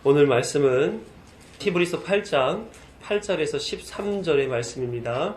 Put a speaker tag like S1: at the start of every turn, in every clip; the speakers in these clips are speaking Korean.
S1: 오늘 말씀은 히브리서 8장 8절에서 13절의 말씀입니다.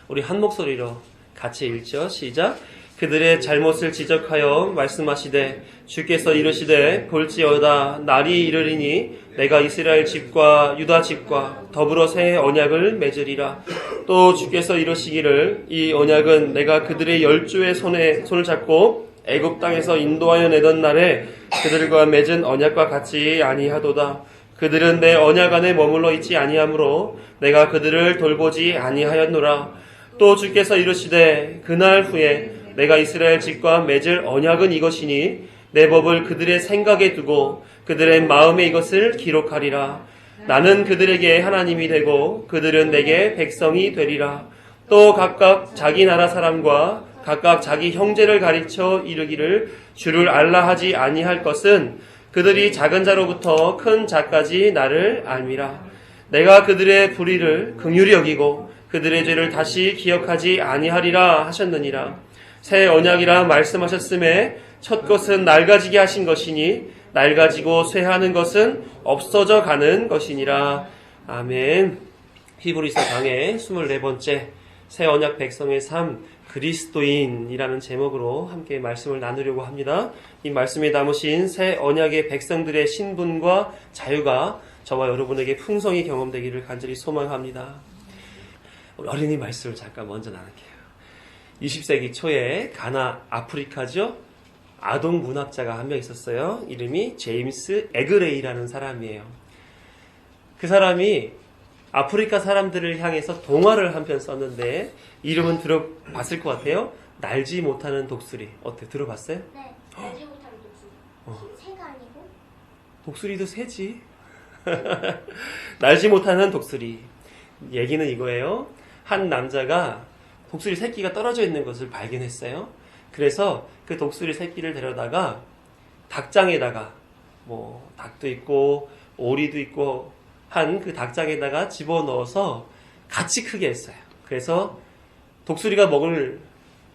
S1: 우리 한 목소리로 같이 읽죠. 시작. 그들의 잘못을 지적하여 말씀하시되 주께서 이르시되 볼지어다 날이 이르리니 내가 이스라엘 집과 유다 집과 더불어 새 언약을 맺으리라. 또 주께서 이르시기를 이 언약은 내가 그들의 열조의 손을 잡고 애굽 땅에서 인도하여 내던 날에 그들과 맺은 언약과 같이 아니하도다. 그들은 내 언약 안에 머물러 있지 아니하므로 내가 그들을 돌보지 아니하였노라. 또 주께서 이르시되 그날 후에 내가 이스라엘 집과 맺을 언약은 이것이니 내 법을 그들의 생각에 두고 그들의 마음에 이것을 기록하리라. 나는 그들에게 하나님이 되고 그들은 내게 백성이 되리라. 또 각각 자기 나라 사람과 각각 자기 형제를 가르쳐 이르기를 주를 알라 하지 아니할 것은 그들이 작은 자로부터 큰 자까지 나를 알미라. 내가 그들의 불의를 긍휼히 여기고 그들의 죄를 다시 기억하지 아니하리라 하셨느니라. 새 언약이라 말씀하셨음에 첫 것은 낡아지게 하신 것이니 낡아지고 쇠하는 것은 없어져 가는 것이니라. 아멘. 히브리서 강의 24번째 새 언약 백성의 삶 그리스도인이라는 제목으로 함께 말씀을 나누려고 합니다. 이 말씀에 담으신 새 언약의 백성들의 신분과 자유가 저와 여러분에게 풍성히 경험되기를 간절히 소망합니다. 우리 어린이 말씀을 잠깐 먼저 나눌게요. 20세기 초에 가나 아프리카죠. 아동 문학자가 한 명 있었어요. 이름이 제임스 에그레이라는 사람이에요. 그 사람이 아프리카 사람들을 향해서 동화를 한 편 썼는데 이름은 들어봤을 것 같아요. 날지 못하는 독수리. 어때? 들어봤어요?
S2: 네. 날지 못하는 독수리. 새가 아니고?
S1: 독수리도 새지. 날지 못하는 독수리. 얘기는 이거예요. 한 남자가 독수리 새끼가 떨어져 있는 것을 발견했어요. 그래서 그 독수리 새끼를 데려다가 닭장에다가 닭도 있고 오리도 있고 한 그 닭장에다가 집어넣어서 같이 크게 했어요. 그래서 독수리가 먹을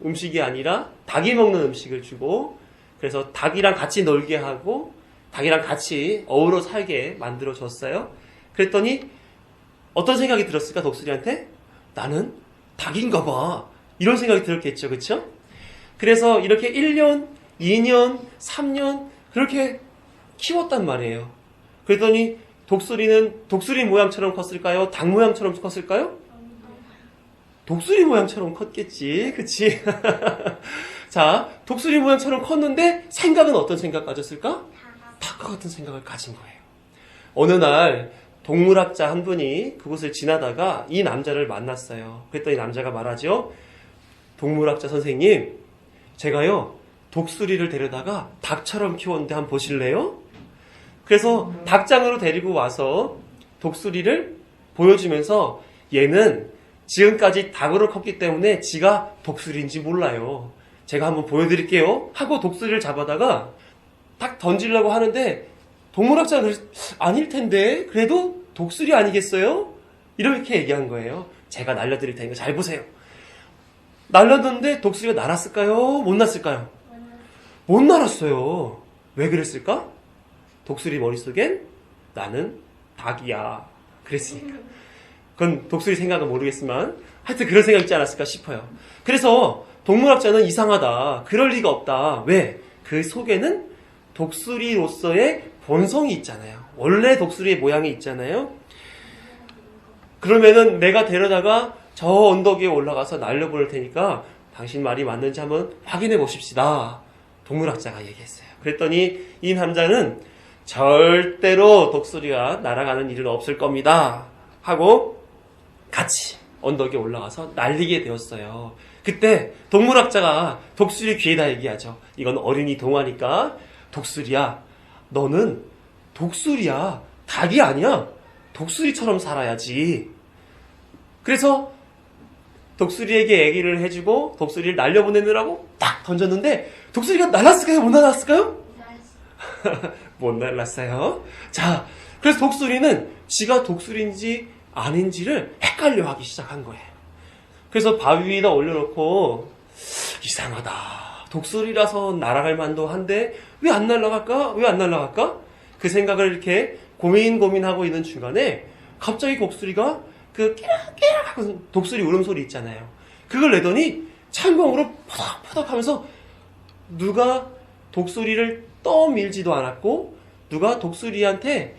S1: 음식이 아니라 닭이 먹는 음식을 주고 그래서 닭이랑 같이 놀게 하고 닭이랑 같이 어우러 살게 만들어줬어요. 그랬더니 어떤 생각이 들었을까 독수리한테? 나는 닭인가 봐. 이런 생각이 들었겠죠. 그렇죠? 그래서 이렇게 1년, 2년, 3년 그렇게 키웠단 말이에요. 그랬더니 독수리는 독수리 모양처럼 컸을까요? 닭 모양처럼 컸을까요? 독수리 모양처럼 컸겠지. 그치? 자, 독수리 모양처럼 컸는데 생각은 어떤 생각 가졌을까? 닭과 같은 생각을 가진 거예요. 어느 날 동물학자 한 분이 그곳을 지나다가 이 남자를 만났어요. 그랬더니 남자가 말하죠. 동물학자 선생님, 제가요 독수리를 데려다가 닭처럼 키웠는데 한번 보실래요? 그래서 닭장으로 데리고 와서 독수리를 보여주면서 얘는 지금까지 닭으로 컸기 때문에 지가 독수리인지 몰라요. 제가 한번 보여드릴게요. 하고 독수리를 잡아다가 딱 던지려고 하는데 동물학자가 아닐 텐데 그래도 독수리 아니겠어요? 이렇게 얘기한 거예요. 제가 날려드릴 테니까 잘 보세요. 날렸는데 독수리가 날았을까요? 못 났을까요? 못 날았어요. 왜 그랬을까? 독수리 머릿속엔 나는 닭이야. 그랬으니까. 그건 독수리 생각은 모르겠지만 하여튼 그런 생각 있지 않았을까 싶어요. 그래서 동물학자는 이상하다. 그럴 리가 없다. 왜? 그 속에는 독수리로서의 본성이 있잖아요. 원래 독수리의 모양이 있잖아요. 그러면은 내가 데려다가 저 언덕 위에 올라가서 날려볼 테니까 당신 말이 맞는지 한번 확인해 보십시다. 동물학자가 얘기했어요. 그랬더니 이 남자는 절대로 독수리가 날아가는 일은 없을 겁니다. 하고 같이 언덕에 올라가서 날리게 되었어요. 그때 동물학자가 독수리 귀에다 얘기하죠. 이건 어린이 동화니까 독수리야, 너는 독수리야. 닭이 아니야. 독수리처럼 살아야지. 그래서 독수리에게 얘기를 해주고 독수리를 날려보내느라고 딱 던졌는데 독수리가 날았을까요? 못 날았을까요? 못 날랐어요. 자, 그래서 독수리는 지가 독수리인지 아닌지를 헷갈려 하기 시작한 거예요. 그래서 바위 위에다 올려놓고 이상하다. 독수리라서 날아갈 만도 한데 왜 안 날아갈까? 왜 안 날아갈까? 그 생각을 이렇게 고민하고 있는 중간에 갑자기 독수리가 그 깨락깨락 하고 독수리 울음소리 있잖아요. 그걸 내더니 창공으로 퍼덕퍼덕 하면서 누가 독수리를 떠밀지도 않았고 누가 독수리한테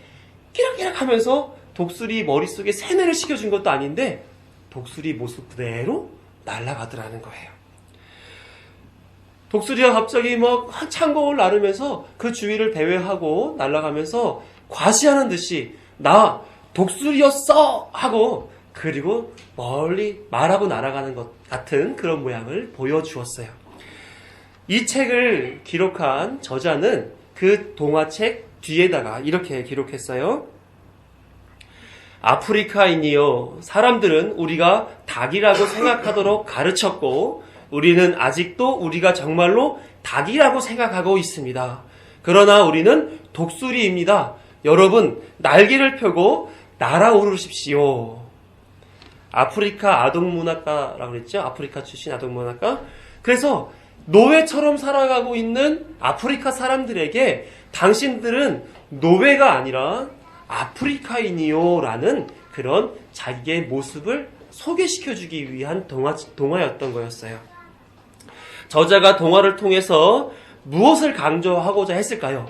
S1: 끼락끼락 하면서 독수리 머릿속에 세뇌를 시켜준 것도 아닌데 독수리 모습 그대로 날아가더라는 거예요. 독수리가 갑자기 막 창공을 나르면서 그 주위를 배회하고 날아가면서 과시하는 듯이 나 독수리였어! 하고 그리고 멀리 말하고 날아가는 것 같은 그런 모양을 보여주었어요. 이 책을 기록한 저자는 그 동화책 뒤에다가 이렇게 기록했어요. 아프리카인이여, 사람들은 우리가 닭이라고 생각하도록 가르쳤고 우리는 아직도 우리가 정말로 닭이라고 생각하고 있습니다. 그러나 우리는 독수리입니다. 여러분, 날개를 펴고 날아오르십시오. 아프리카 아동문학가라고 그랬죠? 아프리카 출신 아동문학가. 그래서 노예처럼 살아가고 있는 아프리카 사람들에게 당신들은 노예가 아니라 아프리카인이요 라는 그런 자기의 모습을 소개시켜주기 위한 동화였던 거였어요. 저자가 동화를 통해서 무엇을 강조하고자 했을까요?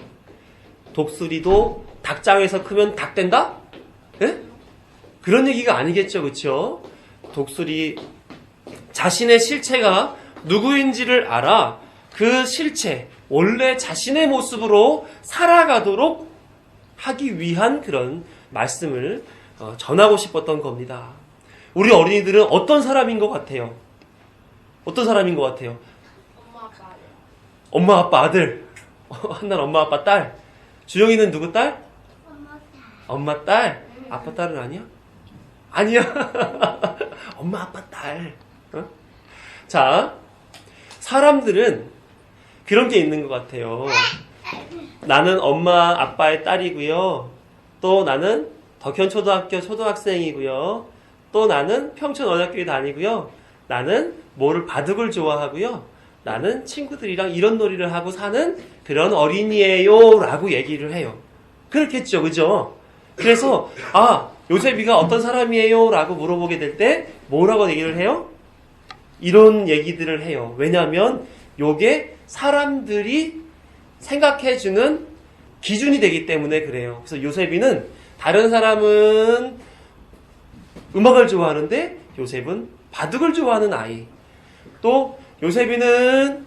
S1: 독수리도 닭장에서 크면 닭 된다? 예? 그런 얘기가 아니겠죠, 그렇죠? 독수리 자신의 실체가 누구인지를 알아 그 실체, 원래 자신의 모습으로 살아가도록 하기 위한 그런 말씀을 전하고 싶었던 겁니다. 우리 어린이들은 어떤 사람인 것 같아요? 어떤 사람인 것 같아요?
S2: 엄마 아빠 아들.
S1: 엄마 아빠 아들. 한나는 엄마 아빠 딸. 주영이는 누구 딸?
S2: 엄마 딸.
S1: 엄마 딸. 아빠 딸은 아니야? 아니야. 엄마 아빠 딸. 어? 자, 사람들은 그런 게 있는 것 같아요. 나는 엄마 아빠의 딸이고요. 또 나는 덕현초등학교 초등학생이고요. 또 나는 평촌어학교에 다니고요. 나는 뭐를 바둑을 좋아하고요. 나는 친구들이랑 이런 놀이를 하고 사는 그런 어린이에요 라고 얘기를 해요. 그렇겠죠, 그죠? 그래서 요셉이가 어떤 사람이에요 라고 물어보게 될 때 뭐라고 얘기를 해요? 이런 얘기들을 해요. 왜냐하면 요게 사람들이 생각해주는 기준이 되기 때문에 그래요. 그래서 요셉이는 다른 사람은 음악을 좋아하는데 요셉은 바둑을 좋아하는 아이. 또 요셉이는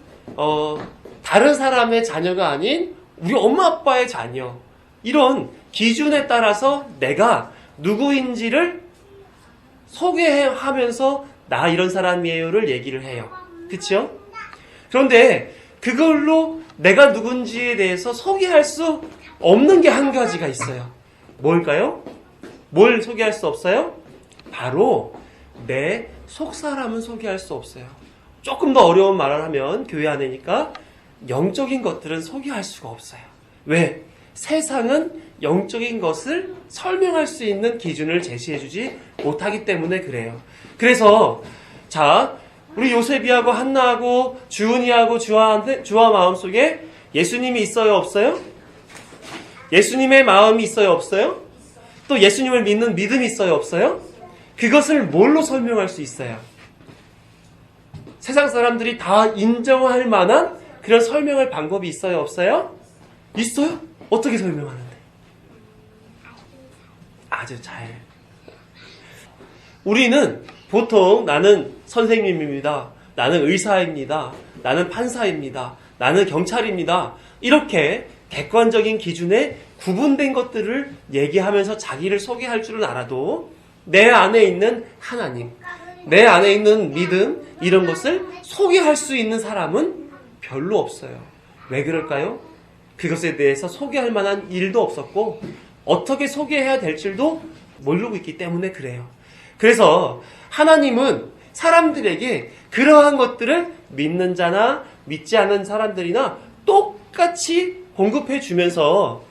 S1: 다른 사람의 자녀가 아닌 우리 엄마 아빠의 자녀. 이런 기준에 따라서 내가 누구인지를 소개하면서 나 이런 사람이에요를 얘기를 해요. 그쵸? 그런데 그걸로 내가 누군지에 대해서 소개할 수 없는 게 한 가지가 있어요. 뭘까요? 뭘 소개할 수 없어요? 바로 내 속사람은 소개할 수 없어요. 조금 더 어려운 말을 하면 교회 안에니까 영적인 것들은 소개할 수가 없어요. 왜? 세상은 영적인 것을 설명할 수 있는 기준을 제시해주지 못하기 때문에 그래요. 그래서 자, 우리 요셉이하고 한나하고 주은이하고 주아 마음속에 예수님이 있어요, 없어요? 예수님의 마음이 있어요, 없어요? 또 예수님을 믿는 믿음이 있어요, 없어요? 그것을 뭘로 설명할 수 있어요? 세상 사람들이 다 인정할 만한 그런 설명할 방법이 있어요, 없어요? 있어요? 어떻게 설명하는데? 아주 잘. 우리는 보통 나는 선생님입니다. 나는 의사입니다. 나는 판사입니다. 나는 경찰입니다. 이렇게 객관적인 기준에 구분된 것들을 얘기하면서 자기를 소개할 줄은 알아도 내 안에 있는 하나님, 내 안에 있는 믿음, 이런 것을 소개할 수 있는 사람은 별로 없어요. 왜 그럴까요? 그것에 대해서 소개할 만한 일도 없었고 어떻게 소개해야 될 줄도 모르고 있기 때문에 그래요. 그래서 하나님은 사람들에게 그러한 것들을 믿는 자나 믿지 않는 사람들이나 똑같이 공급해 주면서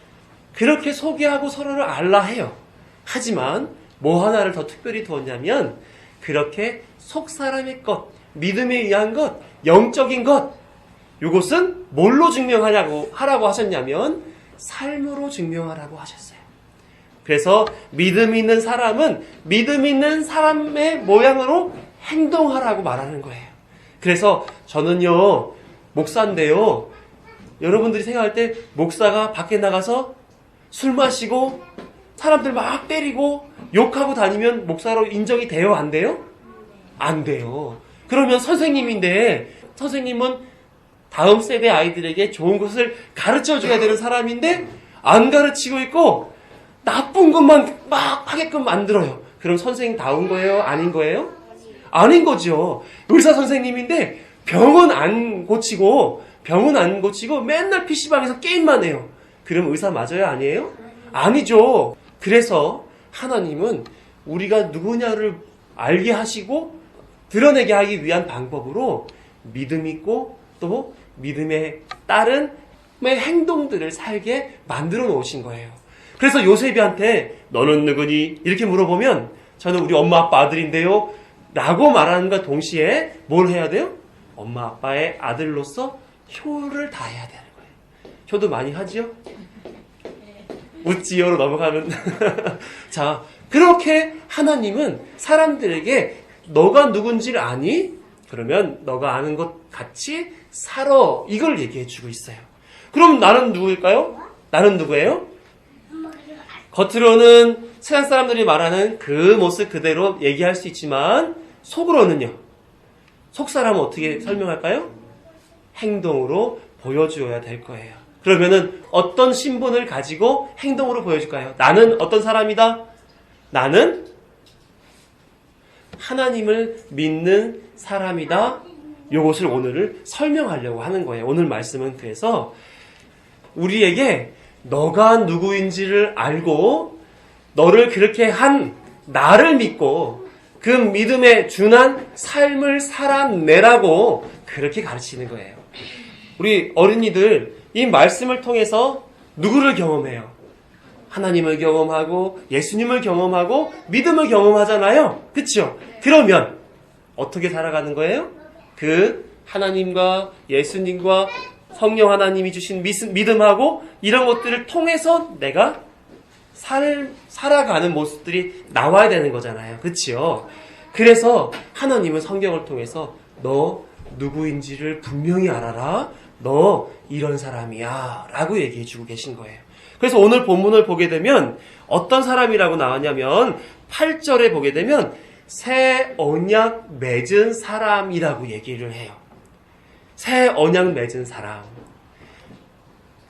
S1: 그렇게 소개하고 서로를 알라 해요. 하지만 뭐 하나를 더 특별히 두었냐면 그렇게 속사람의 것, 믿음에 의한 것, 영적인 것, 이것은 뭘로 증명하라고 하셨냐면 삶으로 증명하라고 하셨어요. 그래서 믿음 있는 사람은 믿음 있는 사람의 모양으로 행동하라고 말하는 거예요. 그래서 저는요, 목사인데요, 여러분들이 생각할 때 목사가 밖에 나가서 술 마시고 사람들 막 때리고 욕하고 다니면 목사로 인정이 돼요? 안 돼요? 안 돼요. 그러면 선생님인데 선생님은 다음 세대 아이들에게 좋은 것을 가르쳐줘야 되는 사람인데 안 가르치고 있고 나쁜 것만 막 하게끔 만들어요. 그럼 선생님다운 거예요? 아닌 거예요? 아닌 거죠. 의사 선생님인데 병은 안 고치고 맨날 PC방에서 게임만 해요. 그럼 의사 맞아요? 아니에요? 아니죠. 그래서 하나님은 우리가 누구냐를 알게 하시고 드러내게 하기 위한 방법으로 믿음 있고 또 믿음에 따른 행동들을 살게 만들어 놓으신 거예요. 그래서 요셉이한테 너는 누구니? 이렇게 물어보면 저는 우리 엄마 아빠 아들인데요 라고 말하는과 동시에 뭘 해야 돼요? 엄마 아빠의 아들로서 효를 다해야 되는 거예요. 효도 많이 하지요? 웃지요로 넘어가면 자, 그렇게 하나님은 사람들에게 너가 누군지를 아니? 그러면 너가 아는 것 같이 살아. 이걸 얘기해 주고 있어요. 그럼 나는 누구일까요? 나는 누구예요? 겉으로는 세상 사람들이 말하는 그 모습 그대로 얘기할 수 있지만 속으로는요. 속 사람은 어떻게 설명할까요? 행동으로 보여주어야 될 거예요. 그러면은 어떤 신분을 가지고 행동으로 보여줄까요? 나는 어떤 사람이다? 나는 하나님을 믿는 사람이다. 이것을 오늘 설명하려고 하는 거예요. 오늘 말씀은 그래서 우리에게 너가 누구인지를 알고 너를 그렇게 한 나를 믿고 그 믿음에 준한 삶을 살아내라고 그렇게 가르치는 거예요. 우리 어린이들 이 말씀을 통해서 누구를 경험해요? 하나님을 경험하고 예수님을 경험하고 믿음을 경험하잖아요. 그렇죠? 그러면 어떻게 살아가는 거예요? 그 하나님과 예수님과 성령 하나님이 주신 믿음하고 이런 것들을 통해서 내가 살아가는 모습들이 나와야 되는 거잖아요. 그렇죠? 그래서 하나님은 성경을 통해서 너 누구인지를 분명히 알아라. 너 이런 사람이야 라고 얘기해 주고 계신 거예요. 그래서 오늘 본문을 보게 되면 어떤 사람이라고 나왔냐면 8절에 보게 되면 새 언약 맺은 사람이라고 얘기를 해요. 새 언약 맺은 사람.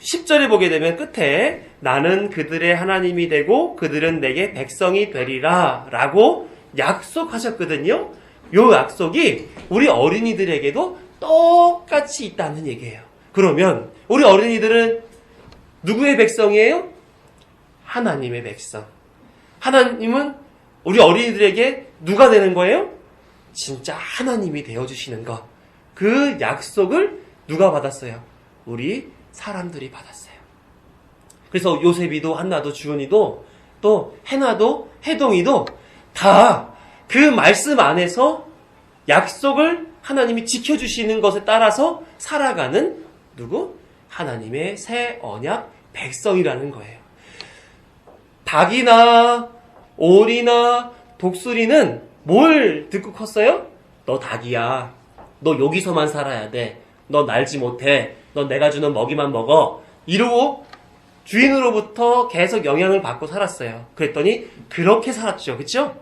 S1: 10절에 보게 되면 끝에 나는 그들의 하나님이 되고 그들은 내게 백성이 되리라 라고 약속하셨거든요. 요 약속이 우리 어린이들에게도 똑같이 있다는 얘기예요. 그러면 우리 어린이들은 누구의 백성이에요? 하나님의 백성. 하나님은 우리 어린이들에게 누가 되는 거예요? 진짜 하나님이 되어주시는 것. 그 약속을 누가 받았어요? 우리 사람들이 받았어요. 그래서 요셉이도 한나도 주은이도 또 해나도 해동이도 다 그 말씀 안에서 약속을 하나님이 지켜주시는 것에 따라서 살아가는 누구? 하나님의 새 언약 백성이라는 거예요. 닭이나 오리나 독수리는 뭘 듣고 컸어요? 너 닭이야. 너 여기서만 살아야 돼. 너 날지 못해. 너 내가 주는 먹이만 먹어. 이러고 주인으로부터 계속 영향을 받고 살았어요. 그랬더니 그렇게 살았죠. 그렇죠?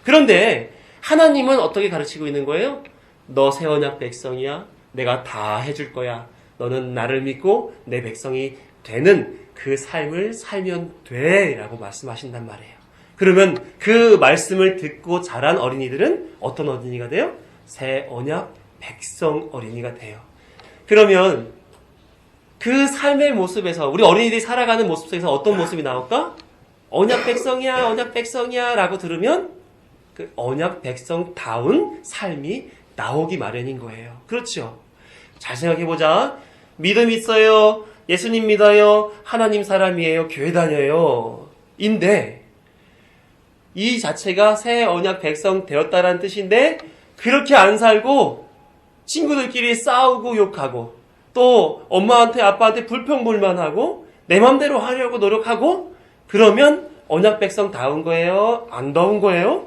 S1: 그런데 하나님은 어떻게 가르치고 있는 거예요? 너 새 언약 백성이야. 내가 다 해줄 거야. 너는 나를 믿고 내 백성이 되는 그 삶을 살면 돼 라고 말씀하신단 말이에요. 그러면 그 말씀을 듣고 자란 어린이들은 어떤 어린이가 돼요? 새 언약 백성 어린이가 돼요. 그러면 그 삶의 모습에서 우리 어린이들이 살아가는 모습 속에서 어떤 모습이 나올까? 언약 백성이야, 언약 백성이야 라고 들으면 그 언약 백성다운 삶이 나오기 마련인 거예요. 그렇죠? 잘 생각해보자. 믿음 있어요. 예수님 믿어요. 하나님 사람이에요. 교회 다녀요. 인데 이 자체가 새 언약 백성 되었다라는 뜻인데 그렇게 안 살고 친구들끼리 싸우고 욕하고 또 엄마한테 아빠한테 불평불만하고 내 맘대로 하려고 노력하고 그러면 언약 백성다운 거예요? 안 다운 거예요?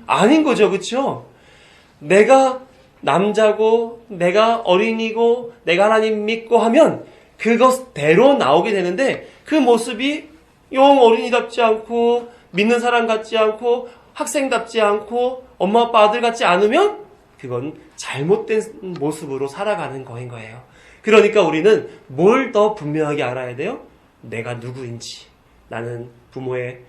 S1: 아닌 거죠. 그렇죠? 내가 남자고 내가 어린이고 내가 하나님 믿고 하면 그것대로 나오게 되는데 그 모습이 영 어린이답지 않고 믿는 사람 같지 않고 학생답지 않고 엄마 아빠 아들 같지 않으면 그건 잘못된 모습으로 살아가는 거인 거예요. 그러니까 우리는 뭘 더 분명하게 알아야 돼요? 내가 누구인지. 나는 부모의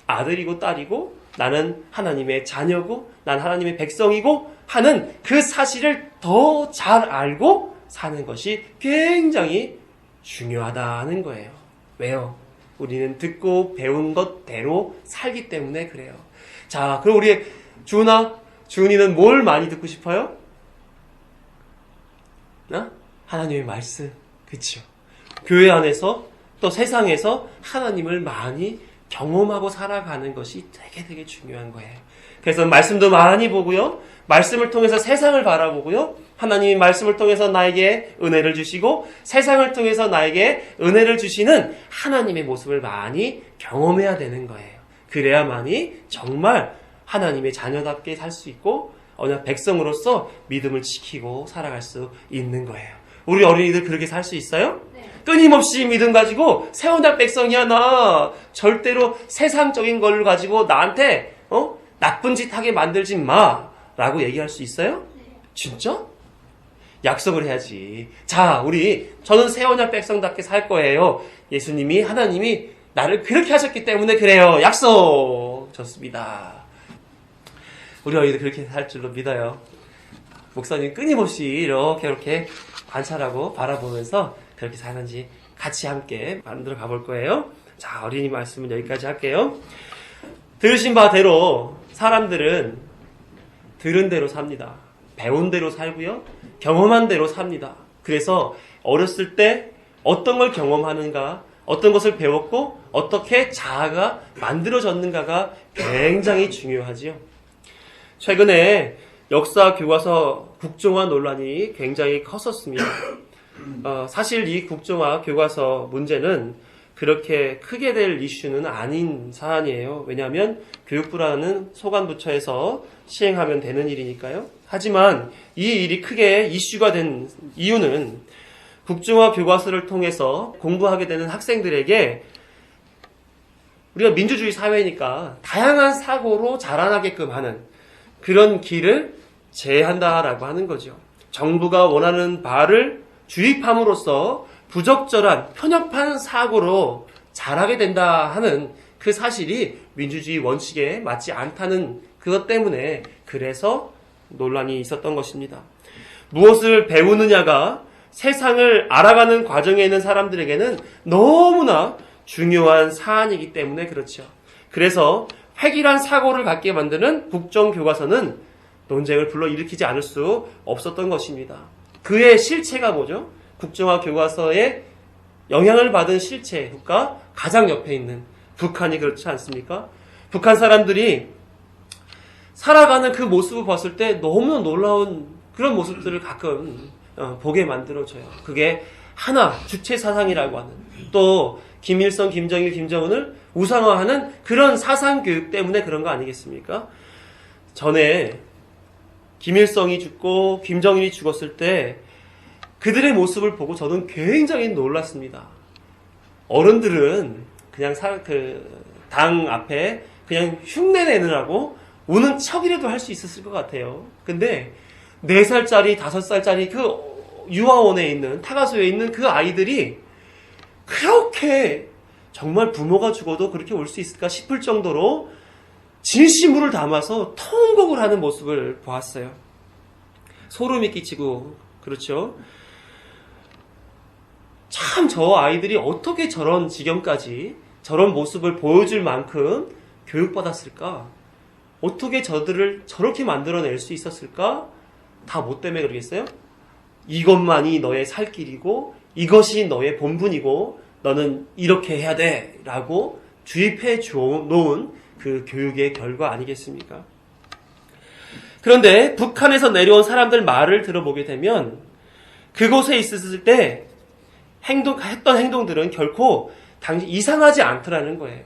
S1: 아들이고 딸이고 나는 하나님의 자녀고 난 하나님의 백성이고 하는 그 사실을 더 잘 알고 사는 것이 굉장히 중요하다는 거예요. 왜요? 우리는 듣고 배운 것대로 살기 때문에 그래요. 자, 그럼 우리 주은이는 뭘 많이 듣고 싶어요? 하나님의 말씀. 그렇죠? 교회 안에서 또 세상에서 하나님을 많이 경험하고 살아가는 것이 되게 중요한 거예요. 그래서 말씀도 많이 보고요. 말씀을 통해서 세상을 바라보고요. 하나님이 말씀을 통해서 나에게 은혜를 주시고 세상을 통해서 나에게 은혜를 주시는 하나님의 모습을 많이 경험해야 되는 거예요. 그래야만이 정말 하나님의 자녀답게 살 수 있고 언약 백성으로서 믿음을 지키고 살아갈 수 있는 거예요. 우리 어린이들 그렇게 살 수 있어요?
S2: 네.
S1: 끊임없이 믿음 가지고 새 언약 백성이야 나 절대로 세상적인 걸 가지고 나한테 나쁜 짓 하게 만들지 마 라고 얘기할 수 있어요?
S2: 네.
S1: 진짜? 약속을 해야지. 자, 저는 새 언약 백성답게 살 거예요. 예수님이 하나님이 나를 그렇게 하셨기 때문에 그래요. 약속. 좋습니다. 우리 어린이들 그렇게 살 줄로 믿어요. 목사님 끊임없이 이렇게 관찰하고 바라보면서 그렇게 사는지 같이 함께 만들어 가볼 거예요. 자, 어린이 말씀은 여기까지 할게요. 들으신 바대로 사람들은 들은 대로 삽니다. 배운 대로 살고요. 경험한 대로 삽니다. 그래서 어렸을 때 어떤 걸 경험하는가, 어떤 것을 배웠고 어떻게 자아가 만들어졌는가가 굉장히 중요하지요. 최근에 역사 교과서 국정화 논란이 굉장히 컸었습니다. 사실 이 국정화 교과서 문제는 그렇게 크게 될 이슈는 아닌 사안이에요. 왜냐하면 교육부라는 소관부처에서 시행하면 되는 일이니까요. 하지만 이 일이 크게 이슈가 된 이유는 국정화 교과서를 통해서 공부하게 되는 학생들에게 우리가 민주주의 사회니까 다양한 사고로 자라나게끔 하는 그런 길을 제한다라고 하는 거죠. 정부가 원하는 바를 주입함으로써 부적절한 편협한 사고로 자라게 된다 하는 그 사실이 민주주의 원칙에 맞지 않다는 그것 때문에 그래서 논란이 있었던 것입니다. 무엇을 배우느냐가 세상을 알아가는 과정에 있는 사람들에게는 너무나 중요한 사안이기 때문에 그렇죠. 그래서 획일한 사고를 갖게 만드는 국정교과서는 논쟁을 불러일으키지 않을 수 없었던 것입니다. 그의 실체가 뭐죠? 국정화 교과서에 영향을 받은 실체가 가장 옆에 있는 북한이 그렇지 않습니까? 북한 사람들이 살아가는 그 모습을 봤을 때 너무나 놀라운 그런 모습들을 가끔 보게 만들어줘요. 그게 하나 주체 사상이라고 하는 또 김일성, 김정일, 김정은을 우상화하는 그런 사상 교육 때문에 그런 거 아니겠습니까? 전에 김일성이 죽고 김정일이 죽었을 때 그들의 모습을 보고 저는 굉장히 놀랐습니다. 어른들은 그냥 당 앞에 그냥 흉내내느라고 우는 척이라도 할 수 있었을 것 같아요. 근데 4살짜리, 5살짜리 그 유아원에 있는, 타가소에 있는 그 아이들이 그렇게 정말 부모가 죽어도 그렇게 올 수 있을까 싶을 정도로 진심으로 담아서 통곡을 하는 모습을 보았어요. 소름이 끼치고, 그렇죠. 참 저 아이들이 어떻게 저런 지경까지 저런 모습을 보여줄 만큼 교육받았을까? 어떻게 저들을 저렇게 만들어낼 수 있었을까? 다 뭐 때문에 그러겠어요? 이것만이 너의 살 길이고 이것이 너의 본분이고 너는 이렇게 해야 돼 라고 주입해 놓은 그 교육의 결과 아니겠습니까? 그런데 북한에서 내려온 사람들 말을 들어보게 되면 그곳에 있었을 때 했던 행동들은 결코 당시 이상하지 않더라는 거예요.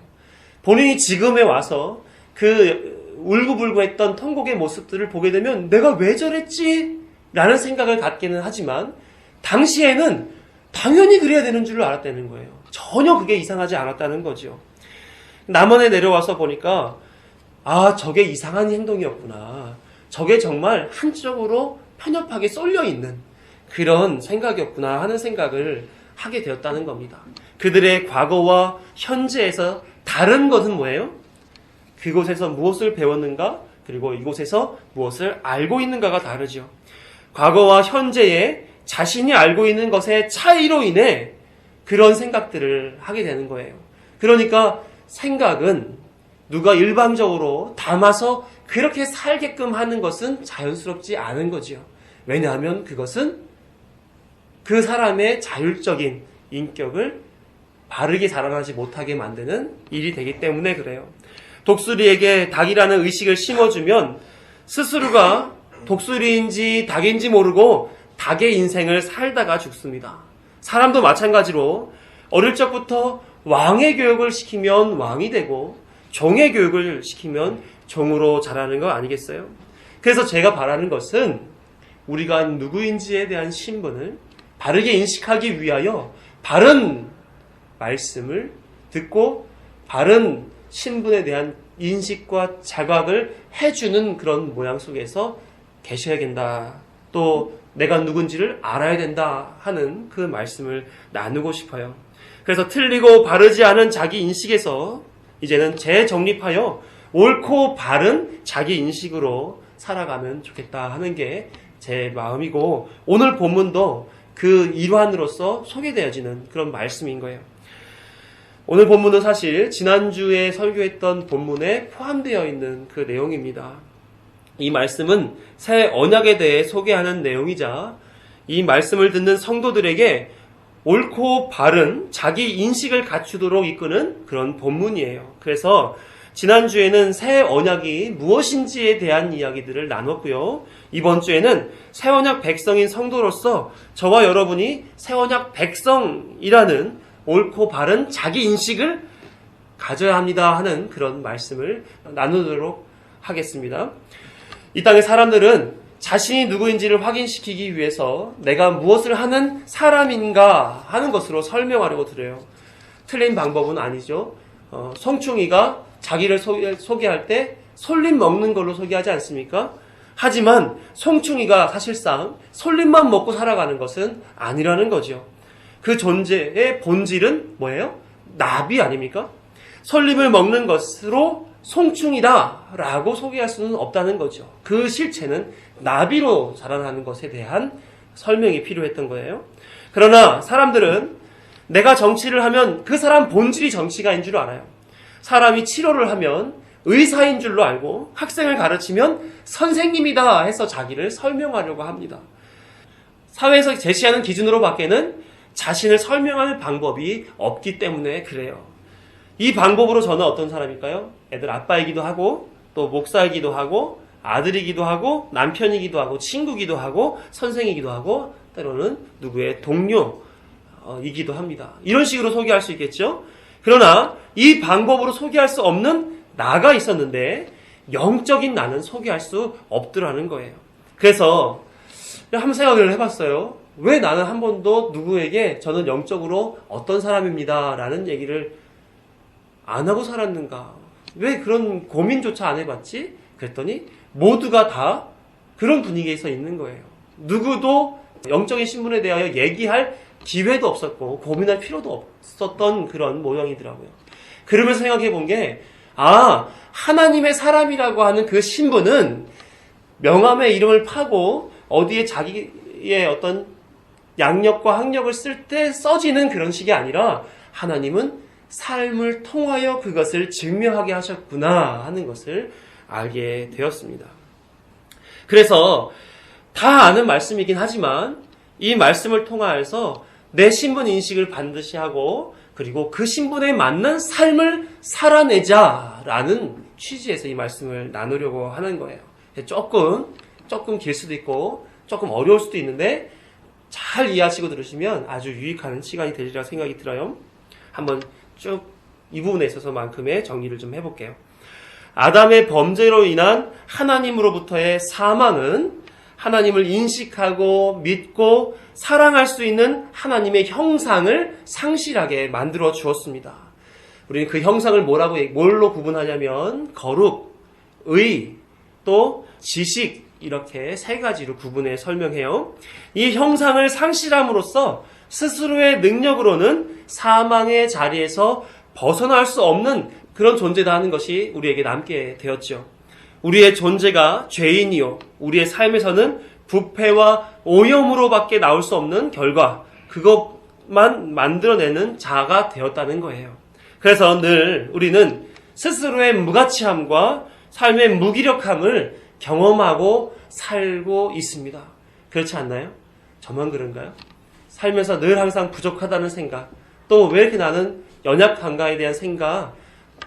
S1: 본인이 지금에 와서 그 울고불고했던 통곡의 모습들을 보게 되면 내가 왜 저랬지? 라는 생각을 갖기는 하지만 당시에는 당연히 그래야 되는 줄 알았다는 거예요. 전혀 그게 이상하지 않았다는 거죠. 남원에 내려와서 보니까 저게 이상한 행동이었구나. 저게 정말 한쪽으로 편협하게 쏠려 있는 그런 생각이었구나 하는 생각을 하게 되었다는 겁니다. 그들의 과거와 현재에서 다른 것은 뭐예요? 그곳에서 무엇을 배웠는가? 그리고 이곳에서 무엇을 알고 있는가가 다르죠. 과거와 현재에 자신이 알고 있는 것의 차이로 인해 그런 생각들을 하게 되는 거예요. 그러니까 생각은 누가 일방적으로 담아서 그렇게 살게끔 하는 것은 자연스럽지 않은 거지요. 왜냐하면 그것은 그 사람의 자율적인 인격을 바르게 자라나지 못하게 만드는 일이 되기 때문에 그래요. 독수리에게 닭이라는 의식을 심어주면 스스로가 독수리인지 닭인지 모르고 닭의 인생을 살다가 죽습니다. 사람도 마찬가지로 어릴 적부터 왕의 교육을 시키면 왕이 되고 종의 교육을 시키면 종으로 자라는 거 아니겠어요? 그래서 제가 바라는 것은 우리가 누구인지에 대한 신분을 바르게 인식하기 위하여 바른 말씀을 듣고 바른 신분에 대한 인식과 자각을 해주는 그런 모양 속에서 계셔야 된다. 또 내가 누군지를 알아야 된다 하는 그 말씀을 나누고 싶어요. 그래서 틀리고 바르지 않은 자기 인식에서 이제는 재정립하여 옳고 바른 자기 인식으로 살아가면 좋겠다 하는 게 제 마음이고 오늘 본문도 그 일환으로서 소개되어지는 그런 말씀인 거예요. 오늘 본문은 사실 지난주에 설교했던 본문에 포함되어 있는 그 내용입니다. 이 말씀은 새 언약에 대해 소개하는 내용이자 이 말씀을 듣는 성도들에게 옳고 바른 자기 인식을 갖추도록 이끄는 그런 본문이에요. 그래서 지난주에는 새 언약이 무엇인지에 대한 이야기들을 나눴고요. 이번 주에는 새 언약 백성인 성도로서 저와 여러분이 새 언약 백성이라는 옳고 바른 자기 인식을 가져야 합니다 하는 그런 말씀을 나누도록 하겠습니다. 이 땅의 사람들은 자신이 누구인지를 확인시키기 위해서 내가 무엇을 하는 사람인가 하는 것으로 설명하려고 들어요. 틀린 방법은 아니죠. 송충이가 자기를 소개할 때 솔잎 먹는 걸로 소개하지 않습니까? 하지만 송충이가 사실상 솔잎만 먹고 살아가는 것은 아니라는 거죠. 그 존재의 본질은 뭐예요? 나비 아닙니까? 솔잎을 먹는 것으로 송충이다 라고 소개할 수는 없다는 거죠. 그 실체는 나비로 자라나는 것에 대한 설명이 필요했던 거예요. 그러나 사람들은 내가 정치를 하면 그 사람 본질이 정치가인 줄 알아요. 사람이 치료를 하면 의사인 줄로 알고 학생을 가르치면 선생님이다 해서 자기를 설명하려고 합니다. 사회에서 제시하는 기준으로 밖에는 자신을 설명할 방법이 없기 때문에 그래요. 이 방법으로 저는 어떤 사람일까요? 애들 아빠이기도 하고 또 목사이기도 하고 아들이기도 하고 남편이기도 하고 친구이기도 하고 선생이기도 하고 때로는 누구의 동료이기도 합니다. 이런 식으로 소개할 수 있겠죠? 그러나 이 방법으로 소개할 수 없는 나가 있었는데 영적인 나는 소개할 수 없더라는 거예요. 그래서 한번 생각을 해봤어요. 왜 나는 한 번도 누구에게 저는 영적으로 어떤 사람입니다 라는 얘기를 안 하고 살았는가? 왜 그런 고민조차 안 해봤지? 그랬더니 모두가 다 그런 분위기에서 있는 거예요. 누구도 영적인 신분에 대하여 얘기할 기회도 없었고 고민할 필요도 없었던 그런 모형이더라고요. 그러면서 생각해 본 게 하나님의 사람이라고 하는 그 신분은 명함에 이름을 파고 어디에 자기의 어떤 양력과 학력을 쓸 때 써지는 그런 식이 아니라 하나님은 삶을 통하여 그것을 증명하게 하셨구나 하는 것을 알게 되었습니다. 그래서 다 아는 말씀이긴 하지만 이 말씀을 통하여서 내 신분 인식을 반드시 하고 그리고 그 신분에 맞는 삶을 살아내자라는 취지에서 이 말씀을 나누려고 하는 거예요. 조금 길 수도 있고 조금 어려울 수도 있는데 잘 이해하시고 들으시면 아주 유익한 시간이 되리라 생각이 들어요. 한번 쭉 이 부분에 있어서만큼의 정리를 좀 해볼게요. 아담의 범죄로 인한 하나님으로부터의 사망은 하나님을 인식하고 믿고 사랑할 수 있는 하나님의 형상을 상실하게 만들어 주었습니다. 우리는 그 형상을 뭘로 구분하냐면 거룩, 의, 또 지식 이렇게 세 가지로 구분해 설명해요. 이 형상을 상실함으로써 스스로의 능력으로는 사망의 자리에서 벗어날 수 없는 그런 존재다 하는 것이 우리에게 남게 되었죠. 우리의 존재가 죄인이요, 우리의 삶에서는 부패와 오염으로밖에 나올 수 없는 결과, 그것만 만들어내는 자가 되었다는 거예요. 그래서 늘 우리는 스스로의 무가치함과 삶의 무기력함을 경험하고 살고 있습니다. 그렇지 않나요? 저만 그런가요? 살면서 늘 항상 부족하다는 생각, 또 왜 이렇게 나는 연약한가에 대한 생각,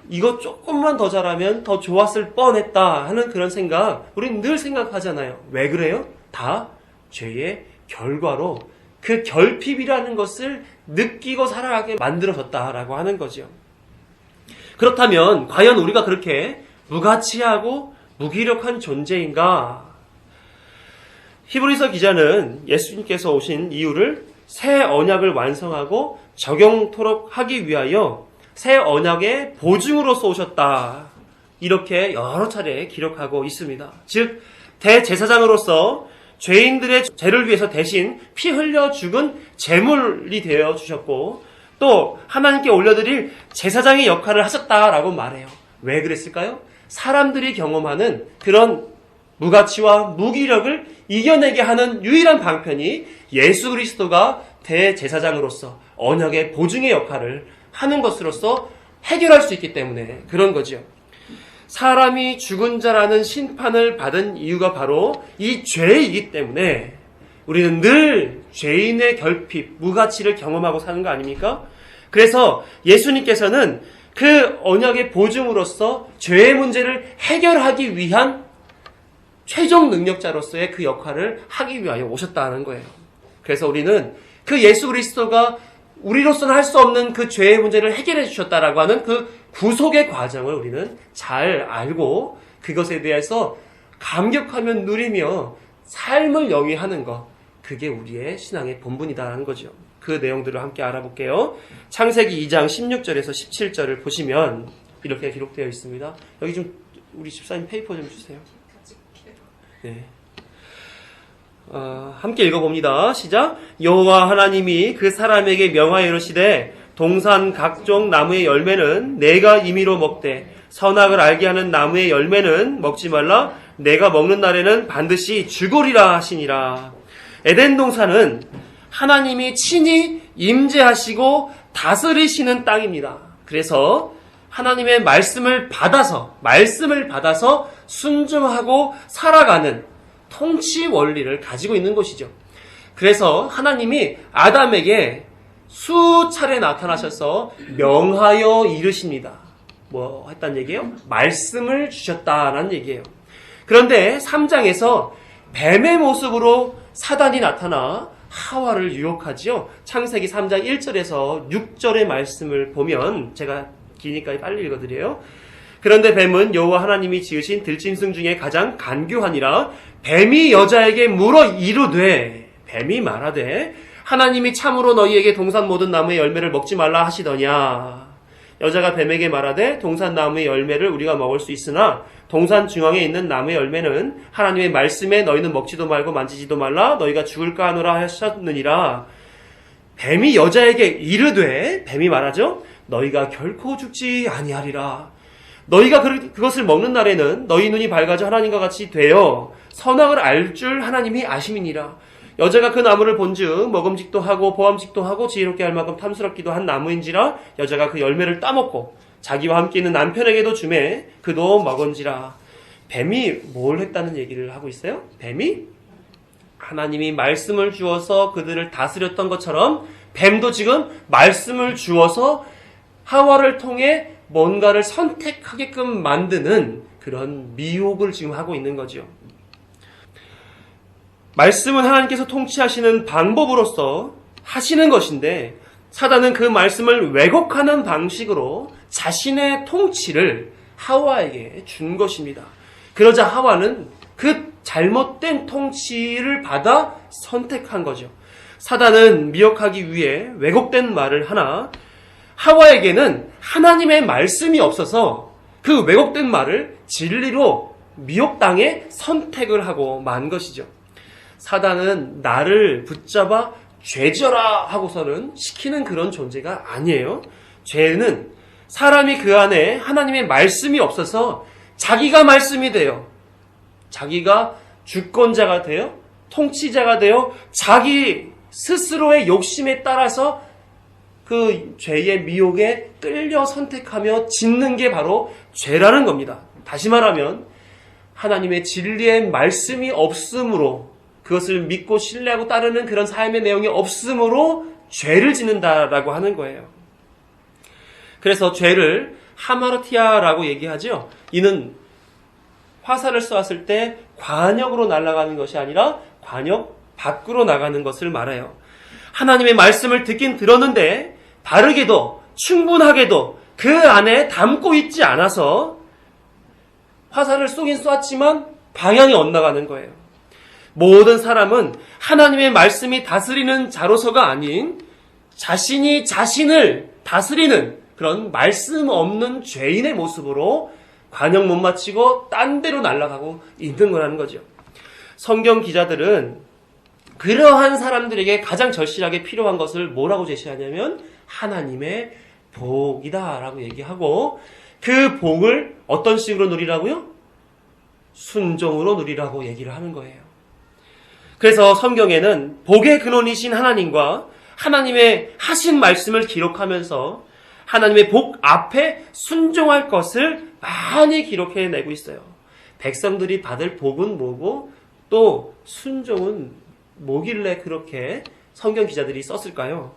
S1: 이거 조금만 더 잘하면 더 좋았을 뻔했다 하는 그런 생각, 우리는 늘 생각하잖아요. 왜 그래요? 다 죄의 결과로 그 결핍이라는 것을 느끼고 살아가게 만들어졌다라고 하는 거죠. 그렇다면 과연 우리가 그렇게 무가치하고 무기력한 존재인가? 히브리서 기자는 예수님께서 오신 이유를 새 언약을 완성하고 적용토록 하기 위하여 새 언약의 보증으로서 오셨다, 이렇게 여러 차례 기록하고 있습니다. 즉 대제사장으로서 죄인들의 죄를 위해서 대신 피 흘려 죽은 제물이 되어 주셨고, 또 하나님께 올려드릴 제사장의 역할을 하셨다라고 말해요. 왜 그랬을까요? 사람들이 경험하는 그런 무가치와 무기력을 이겨내게 하는 유일한 방편이 예수 그리스도가 대제사장으로서 언약의 보증의 역할을 하는 것으로서 해결할 수 있기 때문에 그런 거죠. 사람이 죽은 자라는 심판을 받은 이유가 바로 이 죄이기 때문에 우리는 늘 죄인의 결핍, 무가치를 경험하고 사는 거 아닙니까? 그래서 예수님께서는 그 언약의 보증으로서 죄의 문제를 해결하기 위한 최종 능력자로서의 그 역할을 하기 위하여 오셨다는 거예요. 그래서 우리는 그 예수 그리스도가 우리로서는 할 수 없는 그 죄의 문제를 해결해 주셨다라고 하는 그 구속의 과정을 우리는 잘 알고 그것에 대해서 감격하며 누리며 삶을 영위하는 것, 그게 우리의 신앙의 본분이다라는 거죠. 그 내용들을 함께 알아볼게요. 창세기 2장 16절에서 17절을 보시면 이렇게 기록되어 있습니다. 여기 좀 우리 집사님 페이퍼 좀 주세요. 네. 함께 읽어봅니다. 시작. 여호와 하나님이 그 사람에게 명하여 이르시되 동산 각종 나무의 열매는 내가 임의로 먹되 선악을 알게 하는 나무의 열매는 먹지 말라. 내가 먹는 날에는 반드시 죽으리라 하시니라. 에덴 동산은 하나님이 친히 임재하시고 다스리시는 땅입니다. 그래서 하나님의 말씀을 받아서 순종하고 살아가는 통치 원리를 가지고 있는 곳이죠. 그래서 하나님이 아담에게 수차례 나타나셔서 명하여 이르십니다. 뭐 했단 얘기예요? 말씀을 주셨다라는 얘기예요. 그런데 3장에서 뱀의 모습으로 사단이 나타나 하와를 유혹하지요. 창세기 3장 1절에서 6절의 말씀을 보면, 제가 기니까 빨리 읽어드려요. 그런데 뱀은 여호와 하나님이 지으신 들짐승 중에 가장 간교하니라. 뱀이 여자에게 물어 이르되, 뱀이 말하되 하나님이 참으로 너희에게 동산 모든 나무의 열매를 먹지 말라 하시더냐. 여자가 뱀에게 말하되 동산 나무의 열매를 우리가 먹을 수 있으나 동산 중앙에 있는 나무의 열매는 하나님의 말씀에 너희는 먹지도 말고 만지지도 말라 너희가 죽을까 하노라 하셨느니라. 뱀이 여자에게 이르되, 뱀이 말하죠. 너희가 결코 죽지 아니하리라. 너희가 그것을 먹는 날에는 너희 눈이 밝아져 하나님과 같이 되어 선악을 알 줄 하나님이 아심이니라. 여자가 그 나무를 본즉 먹음직도 하고 보암직도 하고 지혜롭게 할 만큼 탐스럽기도 한 나무인지라. 여자가 그 열매를 따먹고 자기와 함께 있는 남편에게도 주매 그도 먹은지라. 뱀이 뭘 했다는 얘기를 하고 있어요? 뱀이 하나님이 말씀을 주어서 그들을 다스렸던 것처럼 뱀도 지금 말씀을 주어서 하와를 통해 뭔가를 선택하게끔 만드는 그런 미혹을 지금 하고 있는 거죠. 말씀은 하나님께서 통치하시는 방법으로서 하시는 것인데 사단은 그 말씀을 왜곡하는 방식으로 자신의 통치를 하와에게 준 것입니다. 그러자 하와는 그 잘못된 통치를 받아 선택한 거죠. 사단은 미혹하기 위해 왜곡된 말을 하나 하와에게는 하나님의 말씀이 없어서 그 왜곡된 말을 진리로 미혹당해 선택을 하고 만 것이죠. 사단은 나를 붙잡아 죄져라 하고서는 시키는 그런 존재가 아니에요. 죄는 사람이 그 안에 하나님의 말씀이 없어서 자기가 말씀이 돼요. 자기가 주권자가 되어 통치자가 되어 자기 스스로의 욕심에 따라서 그 죄의 미혹에 끌려 선택하며 짓는 게 바로 죄라는 겁니다. 다시 말하면 하나님의 진리의 말씀이 없으므로 그것을 믿고 신뢰하고 따르는 그런 삶의 내용이 없으므로 죄를 짓는다라고 하는 거예요. 그래서 죄를 하마르티아라고 얘기하죠. 이는 화살을 쏘았을 때 관역으로 날아가는 것이 아니라 관역 밖으로 나가는 것을 말해요. 하나님의 말씀을 듣긴 들었는데 바르게도 충분하게도 그 안에 담고 있지 않아서 화살을 쏘긴 쏘았지만 방향이 엇나가는 거예요. 모든 사람은 하나님의 말씀이 다스리는 자로서가 아닌 자신이 자신을 다스리는 그런 말씀 없는 죄인의 모습으로 관역 못 마치고 딴 데로 날아가고 있는 거라는 거죠. 성경 기자들은 그러한 사람들에게 가장 절실하게 필요한 것을 뭐라고 제시하냐면 하나님의 복이다라고 얘기하고 그 복을 어떤 식으로 누리라고요? 순종으로 누리라고 얘기를 하는 거예요. 그래서 성경에는 복의 근원이신 하나님과 하나님의 하신 말씀을 기록하면서 하나님의 복 앞에 순종할 것을 많이 기록해내고 있어요. 백성들이 받을 복은 뭐고 또 순종은 뭐길래 그렇게 성경 기자들이 썼을까요?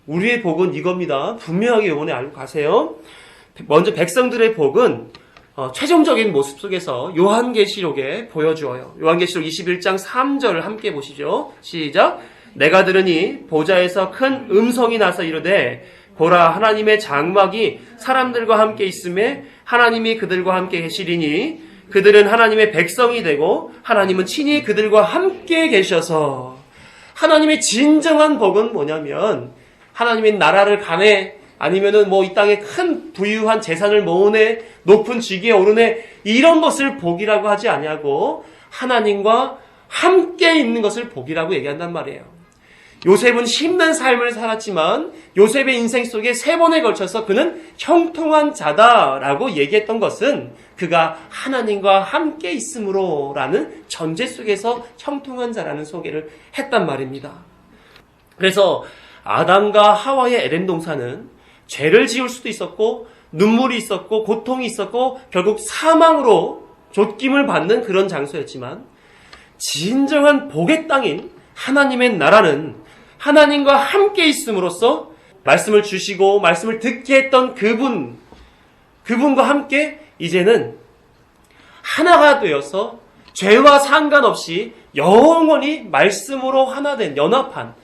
S1: 우리의 복은 이겁니다. 분명하게 이번에 알고 가세요. 먼저 백성들의 복은 최종적인 모습 속에서 요한계시록에 보여주어요. 요한계시록 21장 3절을 함께 보시죠. 시작. 내가 들으니 보좌에서 큰 음성이 나서 이르되 보라 하나님의 장막이 사람들과 함께 있음에 하나님이 그들과 함께 계시리니 그들은 하나님의 백성이 되고 하나님은 친히 그들과 함께 계셔서 하나님의 진정한 복은 뭐냐면 하나님의 나라를 가네 아니면은 이 땅에 큰 부유한 재산을 모으네 높은 직위에 오르네 이런 것을 복이라고 하지 아니하고 하나님과 함께 있는 것을 복이라고 얘기한단 말이에요. 요셉은 힘든 삶을 살았지만 요셉의 인생 속에 3번에 걸쳐서 그는 형통한 자다라고 얘기했던 것은 그가 하나님과 함께 있음으로라는 전제 속에서 형통한 자라는 소개를 했단 말입니다. 그래서 아담과 하와의 에덴 동산은 죄를 지을 수도 있었고 눈물이 있었고 고통이 있었고 결국 사망으로 쫓김을 받는 그런 장소였지만 진정한 복의 땅인 하나님의 나라는 하나님과 함께 있음으로써 말씀을 주시고 말씀을 듣게 했던 그분과 함께 이제는 하나가 되어서 죄와 상관없이 영원히 말씀으로 하나 된 연합한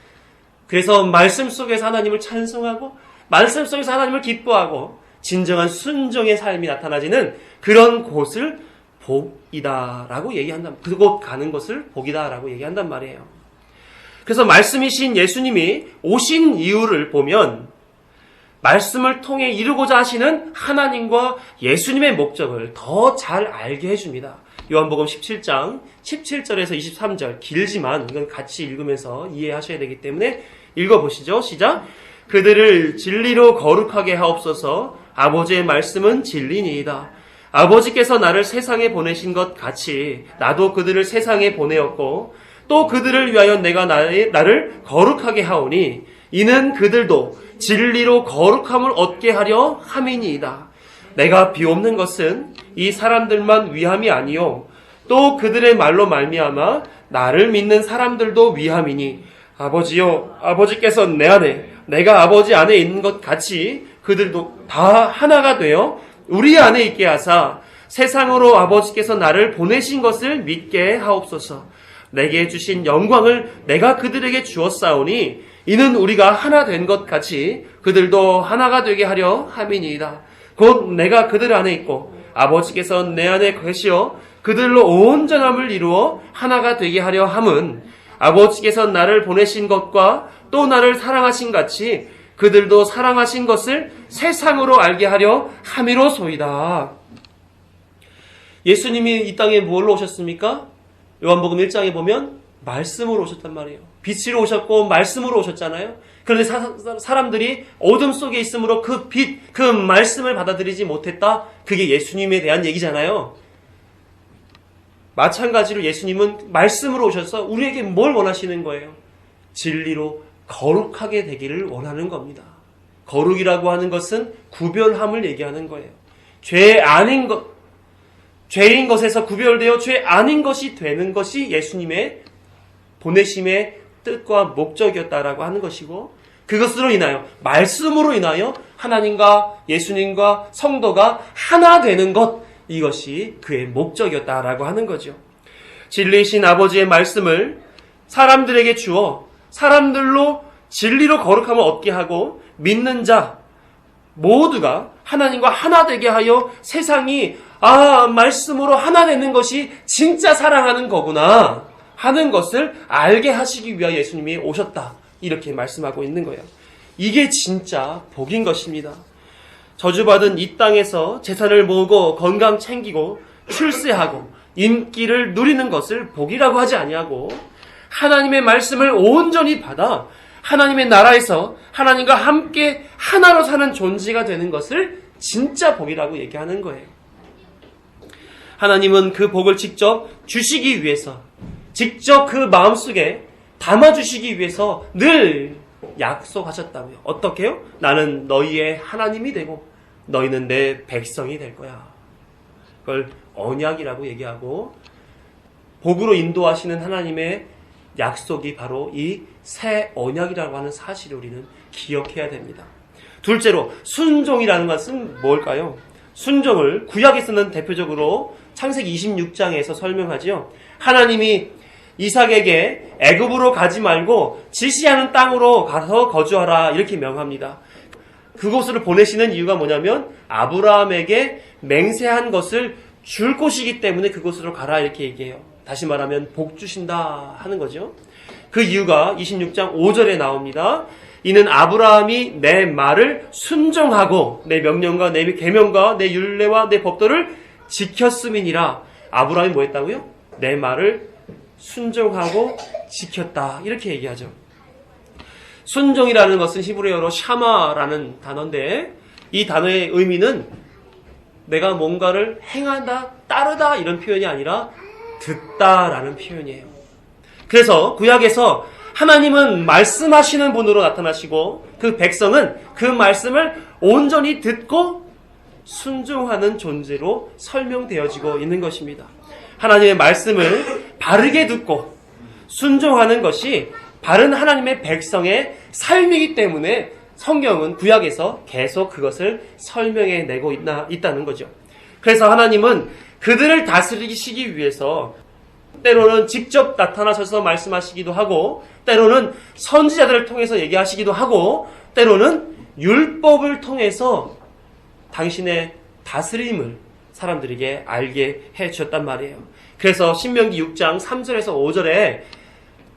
S1: 그래서 말씀 속에서 하나님을 찬송하고 말씀 속에서 하나님을 기뻐하고 진정한 순종의 삶이 나타나지는 그런 곳을 복이다라고 얘기한다. 그곳 가는 것을 복이다라고 얘기한단 말이에요. 그래서 말씀이신 예수님이 오신 이유를 보면 말씀을 통해 이루고자 하시는 하나님과 예수님의 목적을 더 잘 알게 해줍니다. 요한복음 17장 17절에서 23절 길지만 이건 같이 읽으면서 이해하셔야 되기 때문에 읽어보시죠. 시작. 그들을 진리로 거룩하게 하옵소서. 아버지의 말씀은 진리니이다. 아버지께서 나를 세상에 보내신 것 같이 나도 그들을 세상에 보내었고 또 그들을 위하여 내가 나를 거룩하게 하오니 이는 그들도 진리로 거룩함을 얻게 하려 함이니이다. 내가 비옵는 것은 이 사람들만 위함이 아니요 또 그들의 말로 말미암아 나를 믿는 사람들도 위함이니 아버지요 아버지께서 내 안에 내가 아버지 안에 있는 것 같이 그들도 다 하나가 되어 우리 안에 있게 하사 세상으로 아버지께서 나를 보내신 것을 믿게 하옵소서. 내게 주신 영광을 내가 그들에게 주었사오니 이는 우리가 하나 된 것 같이 그들도 하나가 되게 하려 함이니이다. 곧 내가 그들 안에 있고 아버지께서 내 안에 계시어 그들로 온전함을 이루어 하나가 되게 하려 함은 아버지께서 나를 보내신 것과 또 나를 사랑하신 같이 그들도 사랑하신 것을 세상으로 알게 하려 함이로소이다. 예수님이 이 땅에 뭘로 오셨습니까? 요한복음 1장에 보면 말씀으로 오셨단 말이에요. 빛으로 오셨고 말씀으로 오셨잖아요. 그런데 사람들이 어둠 속에 있으므로 그 빛, 그 말씀을 받아들이지 못했다. 그게 예수님에 대한 얘기잖아요. 마찬가지로 예수님은 말씀으로 오셔서 우리에게 뭘 원하시는 거예요? 진리로 거룩하게 되기를 원하는 겁니다. 거룩이라고 하는 것은 구별함을 얘기하는 거예요. 죄 아닌 것, 죄인 것에서 구별되어 죄 아닌 것이 되는 것이 예수님의 보내심의 뜻과 목적이었다라고 하는 것이고, 그것으로 인하여, 말씀으로 인하여 하나님과 예수님과 성도가 하나 되는 것, 이것이 그의 목적이었다라고 하는 거죠. 진리이신 아버지의 말씀을 사람들에게 주어 사람들로 진리로 거룩함을 얻게 하고 믿는 자 모두가 하나님과 하나 되게 하여 세상이 말씀으로 하나 되는 것이 진짜 사랑하는 거구나 하는 것을 알게 하시기 위하여 예수님이 오셨다. 이렇게 말씀하고 있는 거예요. 이게 진짜 복인 것입니다. 저주받은 이 땅에서 재산을 모으고 건강 챙기고 출세하고 인기를 누리는 것을 복이라고 하지 아니하고 하나님의 말씀을 온전히 받아 하나님의 나라에서 하나님과 함께 하나로 사는 존재가 되는 것을 진짜 복이라고 얘기하는 거예요. 하나님은 그 복을 직접 주시기 위해서, 직접 그 마음속에 담아주시기 위해서 늘 약속하셨다고요. 어떻게요? 나는 너희의 하나님이 되고 너희는 내 백성이 될 거야. 그걸 언약이라고 얘기하고, 복으로 인도하시는 하나님의 약속이 바로 이 새 언약이라고 하는 사실을 우리는 기억해야 됩니다. 둘째로 순종이라는 것은 뭘까요? 순종을 구약에서는 대표적으로 창세기 26장에서 설명하지요. 하나님이 이삭에게 애굽으로 가지 말고 지시하는 땅으로 가서 거주하라 이렇게 명합니다. 그곳으로 보내시는 이유가 뭐냐면 아브라함에게 맹세한 것을 줄 곳이기 때문에 그곳으로 가라 이렇게 얘기해요. 다시 말하면 복 주신다 하는 거죠. 그 이유가 26장 5절에 나옵니다. 이는 아브라함이 내 말을 순종하고 내 명령과 내 계명과 내 율례와 내 법도를 지켰음이니라. 아브라함이 뭐 했다고요? 내 말을 순종하고 지켰다 이렇게 얘기하죠. 순종이라는 것은 히브리어로 샤마라는 단어인데, 이 단어의 의미는 내가 뭔가를 행한다, 따르다 이런 표현이 아니라 듣다라는 표현이에요. 그래서 구약에서 하나님은 말씀하시는 분으로 나타나시고 그 백성은 그 말씀을 온전히 듣고 순종하는 존재로 설명되어지고 있는 것입니다. 하나님의 말씀을 바르게 듣고 순종하는 것이 바른 하나님의 백성의 삶이기 때문에 성경은 구약에서 계속 그것을 설명해내고 있다는 거죠. 그래서 하나님은 그들을 다스리시기 위해서 때로는 직접 나타나셔서 말씀하시기도 하고, 때로는 선지자들을 통해서 얘기하시기도 하고, 때로는 율법을 통해서 당신의 다스림을 사람들에게 알게 해주셨단 말이에요. 그래서 신명기 6장 3절에서 5절에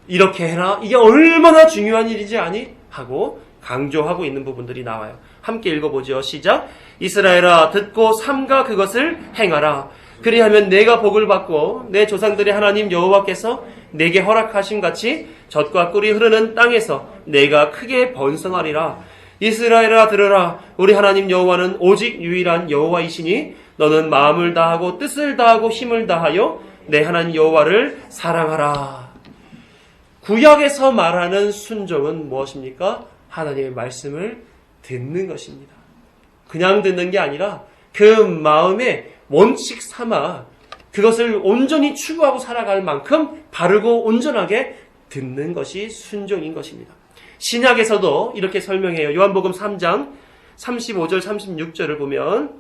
S1: 이렇게 해라, 이게 얼마나 중요한 일이지 아니? 하고 강조하고 있는 부분들이 나와요. 함께 읽어보죠. 시작. 이스라엘아 듣고 삼가 그것을 행하라. 그리하면 내가 복을 받고 내 조상들의 하나님 여호와께서 내게 허락하신 같이 젖과 꿀이 흐르는 땅에서 내가 크게 번성하리라. 이스라엘아 들으라. 우리 하나님 여호와는 오직 유일한 여호와이시니 너는 마음을 다하고 뜻을 다하고 힘을 다하여 내 하나님 여호와를 사랑하라. 구약에서 말하는 순종은 무엇입니까? 하나님의 말씀을 듣는 것입니다. 그냥 듣는 게 아니라 그 마음에 원칙 삼아 그것을 온전히 추구하고 살아갈 만큼 바르고 온전하게 듣는 것이 순종인 것입니다. 신약에서도 이렇게 설명해요. 요한복음 3장 35절 36절을 보면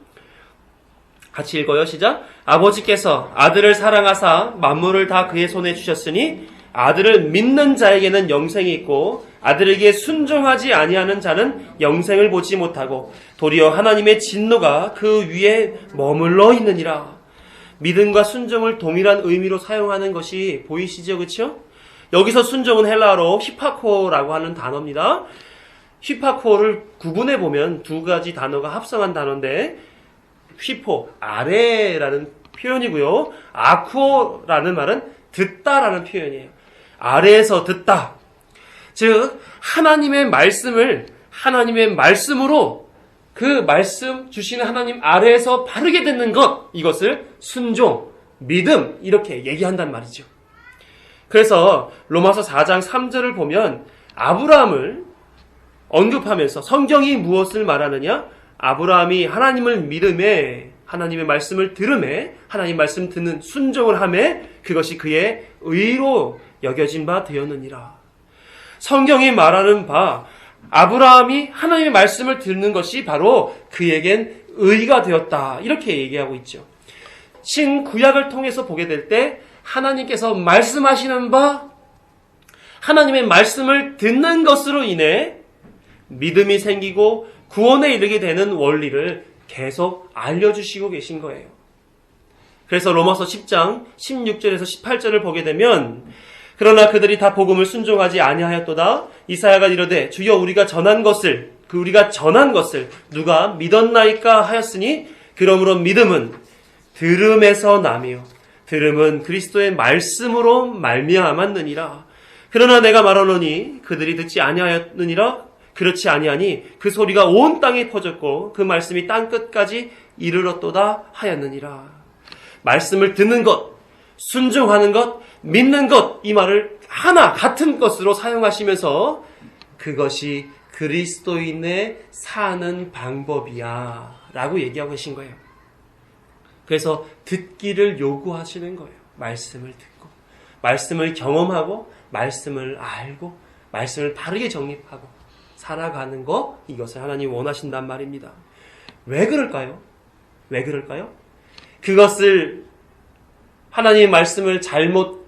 S1: 같이 읽어요. 시작. 아버지께서 아들을 사랑하사 만물을 다 그의 손에 주셨으니 아들을 믿는 자에게는 영생이 있고 아들에게 순종하지 아니하는 자는 영생을 보지 못하고 도리어 하나님의 진노가 그 위에 머물러 있느니라. 믿음과 순종을 동일한 의미로 사용하는 것이 보이시죠? 그렇죠? 여기서 순종은 헬라어로 히파코라고 하는 단어입니다. 히파코를 구분해 보면 두 가지 단어가 합성한 단어인데 휘포, 아래라는 표현이고요. 아쿠오라는 말은 듣다라는 표현이에요. 아래에서 듣다. 즉 하나님의 말씀을 하나님의 말씀으로 그 말씀 주시는 하나님 아래에서 바르게 듣는 것, 이것을 순종, 믿음 이렇게 얘기한단 말이죠. 그래서 로마서 4장 3절을 보면 아브라함을 언급하면서 성경이 무엇을 말하느냐? 아브라함이 하나님을 믿음에 하나님의 말씀을 들음에 하나님 말씀 듣는 순종을 함에 그것이 그의 의로 여겨진 바 되었느니라. 성경이 말하는 바 아브라함이 하나님의 말씀을 듣는 것이 바로 그에겐 의가 되었다. 이렇게 얘기하고 있죠. 신구약을 통해서 보게 될 때 하나님께서 말씀하시는 바 하나님의 말씀을 듣는 것으로 인해 믿음이 생기고 구원에 이르게 되는 원리를 계속 알려주시고 계신 거예요. 그래서 로마서 10장 16절에서 18절을 보게 되면 그러나 그들이 다 복음을 순종하지 아니하였도다. 이사야가 이르되 주여 우리가 전한 것을 누가 믿었나이까 하였으니 그러므로 믿음은 들음에서 나며 들음은 그리스도의 말씀으로 말미암았느니라. 그러나 내가 말하노니 그들이 듣지 아니하였느니라. 그렇지 아니하니 그 소리가 온 땅에 퍼졌고 그 말씀이 땅 끝까지 이르렀도다 하였느니라. 말씀을 듣는 것, 순종하는 것, 믿는 것, 이 말을 하나 같은 것으로 사용하시면서 그것이 그리스도인의 사는 방법이야 라고 얘기하고 계신 거예요. 그래서 듣기를 요구하시는 거예요. 말씀을 듣고 말씀을 경험하고 말씀을 알고 말씀을 바르게 정립하고 살아가는 것, 이것을 하나님 원하신단 말입니다. 왜 그럴까요? 왜 그럴까요? 그것을 하나님의 말씀을 잘못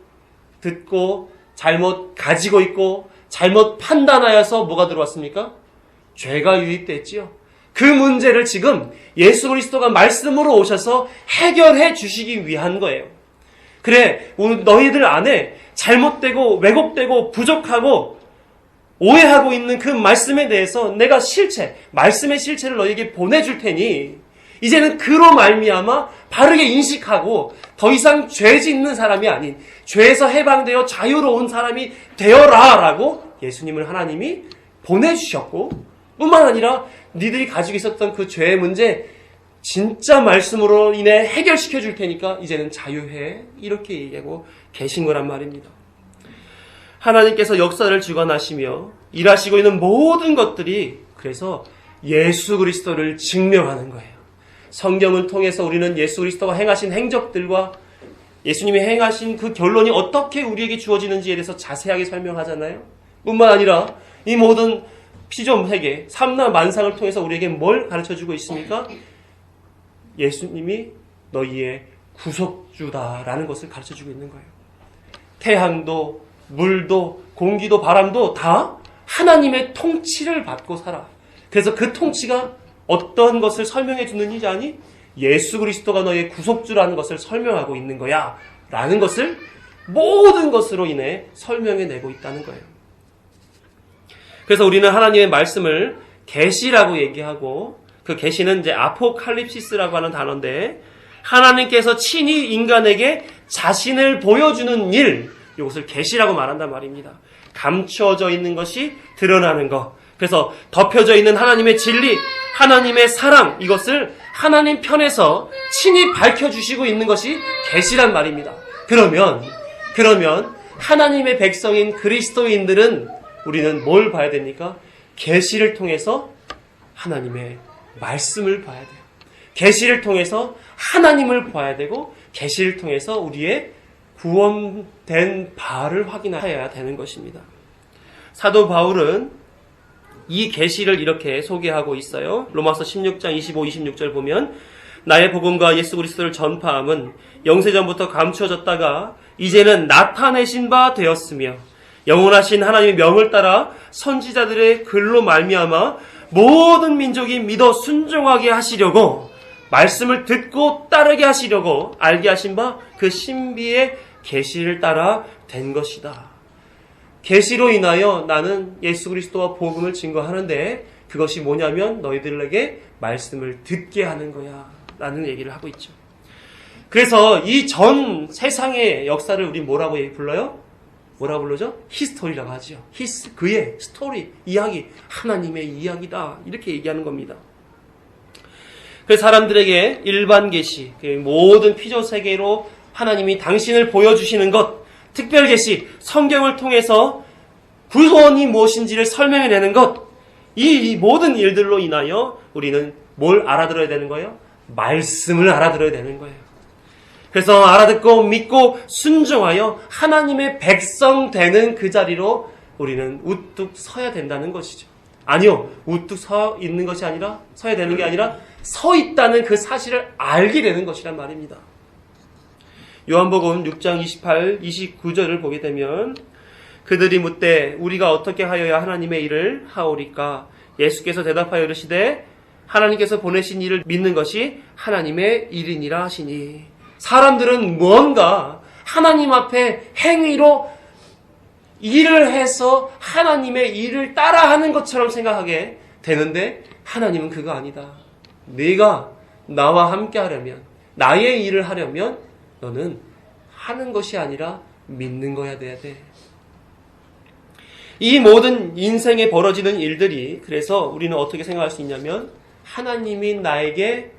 S1: 듣고 잘못 가지고 있고 잘못 판단하여서 뭐가 들어왔습니까? 죄가 유입됐지요. 그 문제를 지금 예수 그리스도가 말씀으로 오셔서 해결해 주시기 위한 거예요. 그래, 너희들 안에 잘못되고 왜곡되고 부족하고 오해하고 있는 그 말씀에 대해서 내가 말씀의 실체를 너희에게 보내줄 테니 이제는 그로 말미암아 바르게 인식하고 더 이상 죄 짓는 사람이 아닌 죄에서 해방되어 자유로운 사람이 되어라 라고 예수님을 하나님이 보내주셨고 뿐만 아니라 니들이 가지고 있었던 그 죄의 문제 진짜 말씀으로 인해 해결시켜 줄 테니까 이제는 자유해 이렇게 얘기하고 계신 거란 말입니다. 하나님께서 역사를 주관하시며 일하시고 있는 모든 것들이 그래서 예수 그리스도를 증명하는 거예요. 성경을 통해서 우리는 예수 그리스도가 행하신 행적들과 예수님이 행하신 그 결론이 어떻게 우리에게 주어지는지에 대해서 자세하게 설명하잖아요. 뿐만 아니라 이 모든 피조 세계, 삼라 만상을 통해서 우리에게 뭘 가르쳐주고 있습니까? 예수님이 너희의 구속주다라는 것을 가르쳐주고 있는 거예요. 태양도 물도 공기도 바람도 다 하나님의 통치를 받고 살아. 그래서 그 통치가 어떤 것을 설명해 주는지 아니? 예수 그리스도가 너의 구속주라는 것을 설명하고 있는 거야 라는 것을 모든 것으로 인해 설명해 내고 있다는 거예요. 그래서 우리는 하나님의 말씀을 계시라고 얘기하고 그 계시는 이제 아포칼립시스라고 하는 단어인데 하나님께서 친히 인간에게 자신을 보여주는 일, 이것을 계시라고 말한단 말입니다. 감추어져 있는 것이 드러나는 것. 그래서 덮여져 있는 하나님의 진리, 하나님의 사랑, 이것을 하나님 편에서 친히 밝혀주시고 있는 것이 계시란 말입니다. 그러면 하나님의 백성인 그리스도인들은 우리는 뭘 봐야 됩니까? 계시를 통해서 하나님의 말씀을 봐야 돼요. 계시를 통해서 하나님을 봐야 되고 계시를 통해서 우리의 구원된 바를 확인해야 되는 것입니다. 사도 바울은 이 계시를 이렇게 소개하고 있어요. 로마서 16장 25, 26절 보면 나의 복음과 예수 그리스도를 전파함은 영세전부터 감추어졌다가 이제는 나타내신 바 되었으며 영원하신 하나님의 명을 따라 선지자들의 글로 말미암아 모든 민족이 믿어 순종하게 하시려고 말씀을 듣고 따르게 하시려고 알게 하신 바 그 신비의 계시를 따라 된 것이다. 계시로 인하여 나는 예수 그리스도와 복음을 증거하는데 그것이 뭐냐면 너희들에게 말씀을 듣게 하는 거야 라는 얘기를 하고 있죠. 그래서 이 전 세상의 역사를 우리 뭐라고 불러요? 뭐라고 부르죠? 히스토리라고 하죠. 그의 스토리, 이야기, 하나님의 이야기다 이렇게 얘기하는 겁니다. 그래서 사람들에게 일반 계시, 모든 피조 세계로 하나님이 당신을 보여주시는 것, 특별 계시, 성경을 통해서 구원이 무엇인지를 설명해내는 것, 이 모든 일들로 인하여 우리는 뭘 알아들어야 되는 거예요? 말씀을 알아들어야 되는 거예요. 그래서 알아듣고 믿고 순종하여 하나님의 백성 되는 그 자리로 우리는 우뚝 서야 된다는 것이죠. 아니요, 우뚝 서 있는 것이 아니라, 서야 되는 게 아니라 서 있다는 그 사실을 알게 되는 것이란 말입니다. 요한복음 6장 28, 29절을 보게 되면 그들이 묻되 우리가 어떻게 하여야 하나님의 일을 하오리까? 예수께서 대답하여 이르시되 하나님께서 보내신 일을 믿는 것이 하나님의 일이니라 하시니. 사람들은 뭔가 하나님 앞에 행위로 일을 해서 하나님의 일을 따라하는 것처럼 생각하게 되는데 하나님은 그거 아니다. 네가 나와 함께 하려면, 나의 일을 하려면 너는 하는 것이 아니라 믿는 거야 돼야 돼. 이 모든 인생에 벌어지는 일들이 그래서 우리는 어떻게 생각할 수 있냐면 하나님이 나에게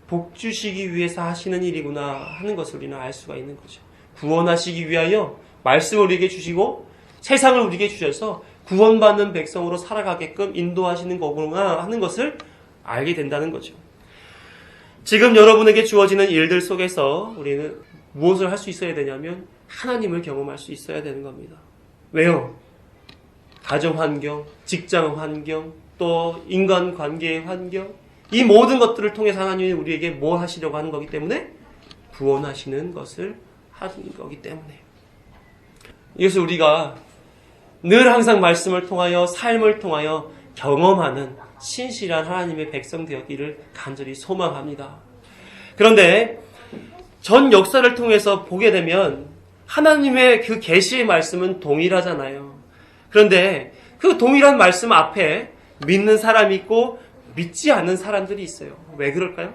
S1: 복 주시기 위해서 하시는 일이구나 하는 것을 우리는 알 수가 있는 거죠. 구원하시기 위하여 말씀을 우리에게 주시고 세상을 우리에게 주셔서 구원받는 백성으로 살아가게끔 인도하시는 거구나 하는 것을 알게 된다는 거죠. 지금 여러분에게 주어지는 일들 속에서 우리는 무엇을 할 수 있어야 되냐면 하나님을 경험할 수 있어야 되는 겁니다. 왜요? 가정 환경, 직장 환경, 또 인간관계의 환경, 이 모든 것들을 통해서 하나님이 우리에게 뭘 하시려고 하는 거기 때문에 구원하시는 것을 하는 거기 때문에 이것을 우리가 늘 항상 말씀을 통하여 삶을 통하여 경험하는 신실한 하나님의 백성 되었기를 간절히 소망합니다. 그런데 전 역사를 통해서 보게 되면 하나님의 그 계시의 말씀은 동일하잖아요. 그런데 그 동일한 말씀 앞에 믿는 사람이 있고 믿지 않는 사람들이 있어요. 왜 그럴까요?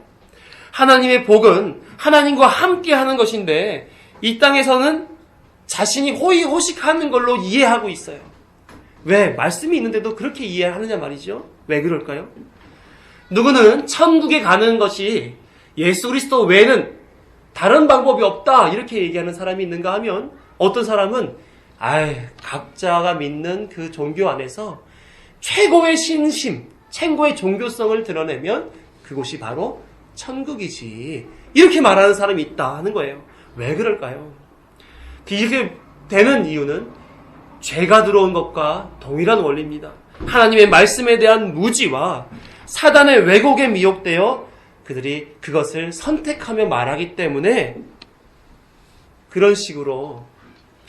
S1: 하나님의 복은 하나님과 함께 하는 것인데 이 땅에서는 자신이 호의호식하는 걸로 이해하고 있어요. 왜? 말씀이 있는데도 그렇게 이해하느냐 말이죠. 왜 그럴까요? 누구는 천국에 가는 것이 예수 그리스도 외에는 다른 방법이 없다 이렇게 얘기하는 사람이 있는가 하면 어떤 사람은 각자가 믿는 그 종교 안에서 최고의 신심, 최고의 종교성을 드러내면 그곳이 바로 천국이지 이렇게 말하는 사람이 있다 하는 거예요. 왜 그럴까요? 이렇게 되는 이유는 죄가 들어온 것과 동일한 원리입니다. 하나님의 말씀에 대한 무지와 사단의 왜곡에 미혹되어 그들이 그것을 선택하며 말하기 때문에 그런 식으로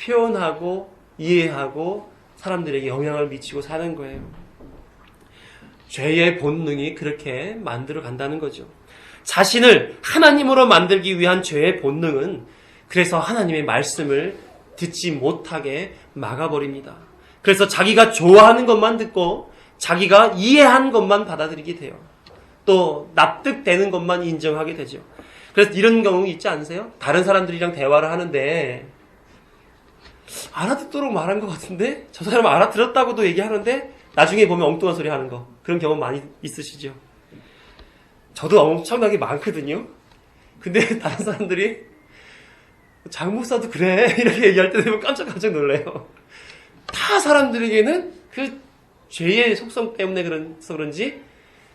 S1: 표현하고 이해하고 사람들에게 영향을 미치고 사는 거예요. 죄의 본능이 그렇게 만들어 간다는 거죠. 자신을 하나님으로 만들기 위한 죄의 본능은 그래서 하나님의 말씀을 듣지 못하게 막아버립니다. 그래서 자기가 좋아하는 것만 듣고 자기가 이해한 것만 받아들이게 돼요. 또 납득되는 것만 인정하게 되죠. 그래서 이런 경우 있지 않으세요? 다른 사람들이랑 대화를 하는데 알아듣도록 말한 것 같은데 저 사람 알아들었다고도 얘기하는데 나중에 보면 엉뚱한 소리 하는 거. 그런 경험 많이 있으시죠? 저도 엄청나게 많거든요. 근데 다른 사람들이 장 목사도 그래 이렇게 얘기할 때 되면 깜짝 놀래요. 타 사람들에게는 그 죄의 속성 때문에 그래서 그런지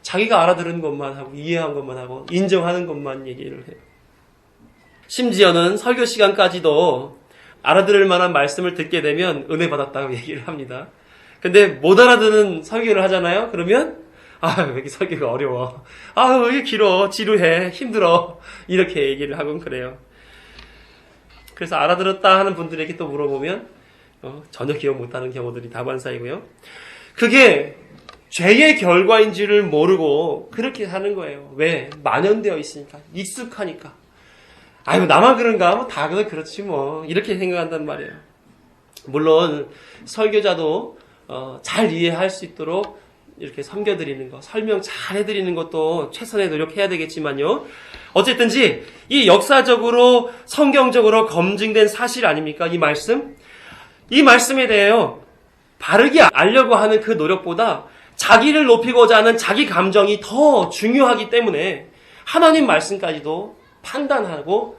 S1: 자기가 알아들은 것만 하고 이해한 것만 하고 인정하는 것만 얘기를 해요. 심지어는 설교 시간까지도 알아들을 만한 말씀을 듣게 되면 은혜 받았다고 얘기를 합니다. 근데 못 알아듣는 설교를 하잖아요. 그러면 왜 이렇게 설교가 어려워. 왜 이렇게 길어. 지루해. 힘들어. 이렇게 얘기를 하곤 그래요. 그래서 알아들었다 하는 분들에게 또 물어보면 전혀 기억 못하는 경우들이 다반사이고요. 그게 죄의 결과인지를 모르고 그렇게 사는 거예요. 왜? 만연되어 있으니까. 익숙하니까. 나만 그런가? 다 그렇지 뭐. 이렇게 생각한단 말이에요. 물론 설교자도 잘 이해할 수 있도록 이렇게 섬겨드리는 거, 설명 잘 해드리는 것도 최선의 노력해야 되겠지만요. 어쨌든지 이 역사적으로 성경적으로 검증된 사실 아닙니까? 이 말씀? 이 말씀에 대해요. 바르게 알려고 하는 그 노력보다 자기를 높이고자 하는 자기 감정이 더 중요하기 때문에 하나님 말씀까지도 판단하고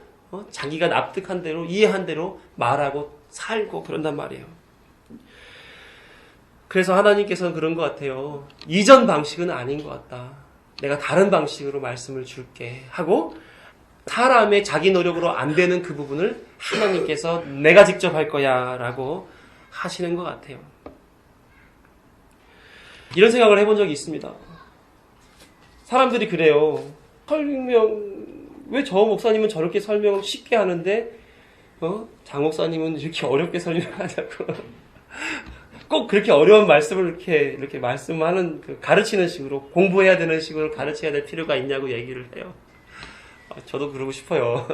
S1: 자기가 납득한 대로 이해한 대로 말하고 살고 그런단 말이에요. 그래서 하나님께서는 그런 것 같아요. 이전 방식은 아닌 것 같다. 내가 다른 방식으로 말씀을 줄게 하고 사람의 자기 노력으로 안 되는 그 부분을 하나님께서 내가 직접 할 거야 라고 하시는 것 같아요. 이런 생각을 해본 적이 있습니다. 사람들이 그래요. 왜 저 목사님은 저렇게 설명을 쉽게 하는데 장 목사님은 이렇게 어렵게 설명하냐고. 꼭 그렇게 어려운 말씀을 이렇게 말씀하는 가르치는 식으로 공부해야 되는 식으로 가르쳐야 될 필요가 있냐고 얘기를 해요. 저도 그러고 싶어요.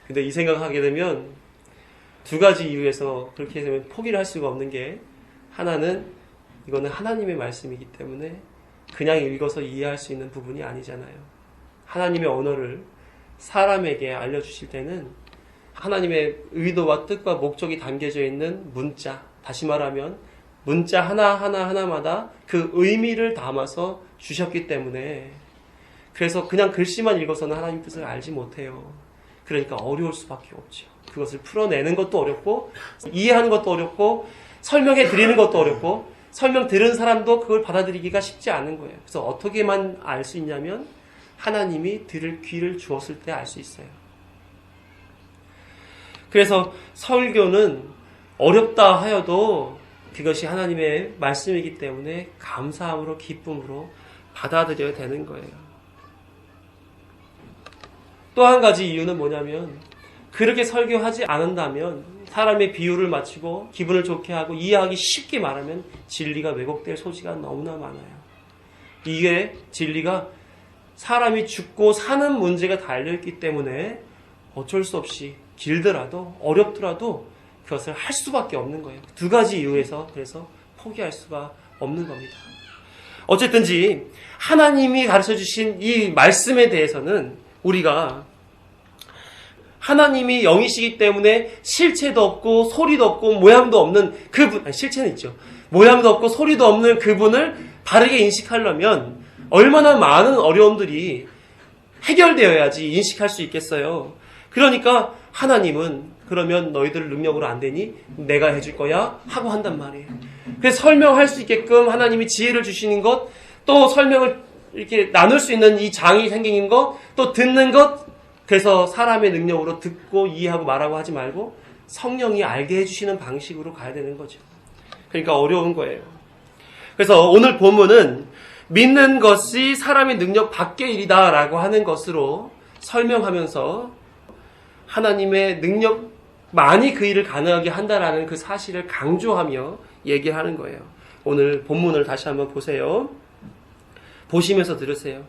S1: 근데 이 생각하게 되면 두 가지 이유에서 그렇게 되면 포기를 할 수가 없는 게 하나는 이거는 하나님의 말씀이기 때문에 그냥 읽어서 이해할 수 있는 부분이 아니잖아요. 하나님의 언어를 사람에게 알려주실 때는 하나님의 의도와 뜻과 목적이 담겨져 있는 문자, 다시 말하면 문자 하나마다 그 의미를 담아서 주셨기 때문에 그래서 그냥 글씨만 읽어서는 하나님 뜻을 알지 못해요. 그러니까 어려울 수밖에 없죠. 그것을 풀어내는 것도 어렵고 이해하는 것도 어렵고 설명해 드리는 것도 어렵고 설명 들은 사람도 그걸 받아들이기가 쉽지 않은 거예요. 그래서 어떻게만 알 수 있냐면 하나님이 들을 귀를 주었을 때 알 수 있어요. 그래서 설교는 어렵다 하여도 그것이 하나님의 말씀이기 때문에 감사함으로 기쁨으로 받아들여야 되는 거예요. 또 한 가지 이유는 뭐냐면 그렇게 설교하지 않는다면 사람의 비유를 맞추고 기분을 좋게 하고 이해하기 쉽게 말하면 진리가 왜곡될 소지가 너무나 많아요. 이게 진리가 사람이 죽고 사는 문제가 달려있기 때문에 어쩔 수 없이 길더라도 어렵더라도 그것을 할 수밖에 없는 거예요. 두 가지 이유에서 그래서 포기할 수가 없는 겁니다. 어쨌든지 하나님이 가르쳐주신 이 말씀에 대해서는 우리가 하나님이 영이시기 때문에 실체도 없고 소리도 없고 모양도 없는 그분, 실체는 있죠. 모양도 없고 소리도 없는 그분을 바르게 인식하려면 얼마나 많은 어려움들이 해결되어야지 인식할 수 있겠어요. 그러니까 하나님은 그러면 너희들 능력으로 안 되니 내가 해줄 거야 하고 한단 말이에요. 그래서 설명할 수 있게끔 하나님이 지혜를 주시는 것, 또 설명을 이렇게 나눌 수 있는 이 장이 생기는 것, 또 듣는 것, 그래서 사람의 능력으로 듣고 이해하고 말하고 하지 말고 성령이 알게 해주시는 방식으로 가야 되는 거죠. 그러니까 어려운 거예요. 그래서 오늘 본문은 믿는 것이 사람의 능력 밖의 일이다라고 하는 것으로 설명하면서 하나님의 능력만이 그 일을 가능하게 한다라는 그 사실을 강조하며 얘기하는 거예요. 오늘 본문을 다시 한번 보세요. 보시면서 들으세요.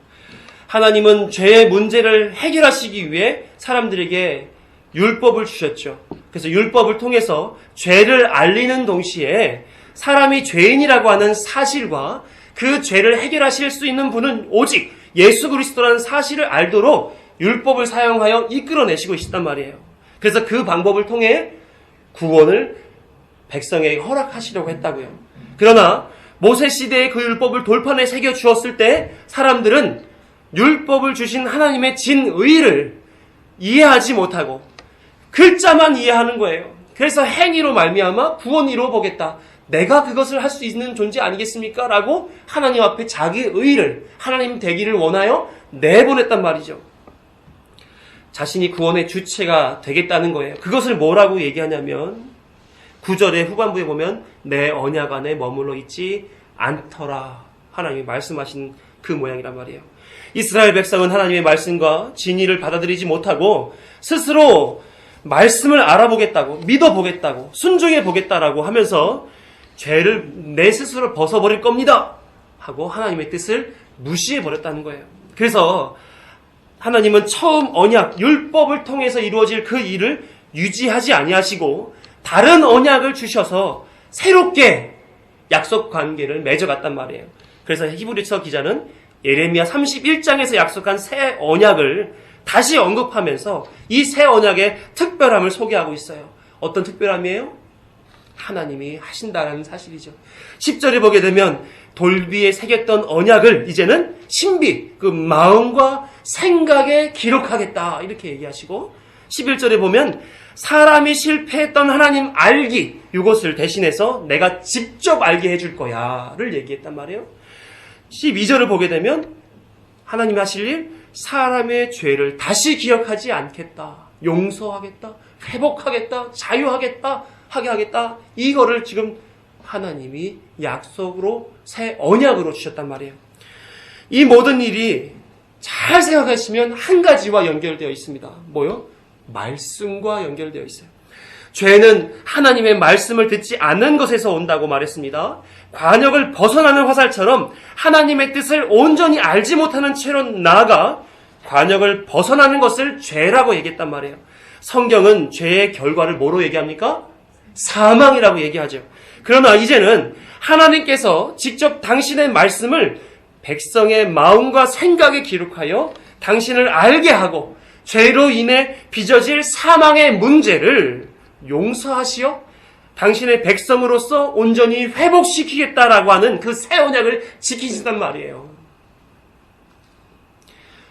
S1: 하나님은 죄의 문제를 해결하시기 위해 사람들에게 율법을 주셨죠. 그래서 율법을 통해서 죄를 알리는 동시에 사람이 죄인이라고 하는 사실과 그 죄를 해결하실 수 있는 분은 오직 예수 그리스도라는 사실을 알도록 율법을 사용하여 이끌어내시고 있단 말이에요. 그래서 그 방법을 통해 구원을 백성에게 허락하시려고 했다고요. 그러나 모세 시대의 그 율법을 돌판에 새겨 주었을 때 사람들은 율법을 주신 하나님의 진의를 이해하지 못하고 글자만 이해하는 거예요. 그래서 행위로 말미암아 구원 이루어보겠다. 내가 그것을 할 수 있는 존재 아니겠습니까? 라고 하나님 앞에 자기의 의를 하나님 되기를 원하여 내보냈단 말이죠. 자신이 구원의 주체가 되겠다는 거예요. 그것을 뭐라고 얘기하냐면 9절의 후반부에 보면 내 언약 안에 머물러 있지 않더라 하나님이 말씀하신 그 모양이란 말이에요. 이스라엘 백성은 하나님의 말씀과 진리를 받아들이지 못하고 스스로 말씀을 알아보겠다고, 믿어보겠다고, 순종해 보겠다라고 하면서 죄를 내 스스로 벗어버릴 겁니다 하고 하나님의 뜻을 무시해 버렸다는 거예요. 그래서 하나님은 처음 언약, 율법을 통해서 이루어질 그 일을 유지하지 아니하시고 다른 언약을 주셔서 새롭게 약속 관계를 맺어갔단 말이에요. 그래서 히브리서 기자는 예레미야 31장에서 약속한 새 언약을 다시 언급하면서 이 새 언약의 특별함을 소개하고 있어요. 어떤 특별함이에요? 하나님이 하신다라는 사실이죠. 10절에 보게 되면 돌비에 새겼던 언약을 이제는 신비, 그 마음과 생각에 기록하겠다 이렇게 얘기하시고 11절에 보면 사람이 실패했던 하나님 알기, 이것을 대신해서 내가 직접 알게 해줄 거야를 얘기했단 말이에요. 12절을 보게 되면 하나님이 하실 일, 사람의 죄를 다시 기억하지 않겠다, 용서하겠다, 회복하겠다, 자유하겠다, 하게 하겠다. 이거를 지금 하나님이 약속으로 새 언약으로 주셨단 말이에요. 이 모든 일이 잘 생각하시면 한 가지와 연결되어 있습니다. 뭐요? 말씀과 연결되어 있어요. 죄는 하나님의 말씀을 듣지 않는 것에서 온다고 말했습니다. 관역을 벗어나는 화살처럼 하나님의 뜻을 온전히 알지 못하는 채로 나아가 관역을 벗어나는 것을 죄라고 얘기했단 말이에요. 성경은 죄의 결과를 뭐로 얘기합니까? 사망이라고 얘기하죠. 그러나 이제는 하나님께서 직접 당신의 말씀을 백성의 마음과 생각에 기록하여 당신을 알게 하고 죄로 인해 빚어질 사망의 문제를 용서하시어 당신의 백성으로서 온전히 회복시키겠다라고 하는 그 새 언약을 지키신단 말이에요.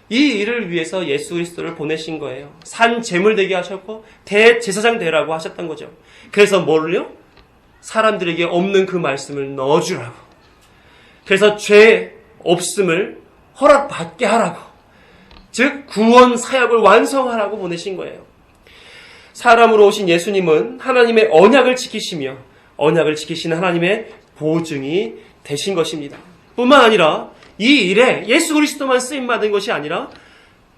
S1: 이 일을 위해서 예수 그리스도를 보내신 거예요. 산 제물 되게 하셨고 대제사장 되라고 하셨던 거죠. 그래서 뭐를요? 사람들에게 없는 그 말씀을 넣어주라고. 그래서 죄 없음을 허락받게 하라고. 즉 구원 사역을 완성하라고 보내신 거예요. 사람으로 오신 예수님은 하나님의 언약을 지키시며 언약을 지키시는 하나님의 보증이 되신 것입니다. 뿐만 아니라 이 일에 예수 그리스도만 쓰임받은 것이 아니라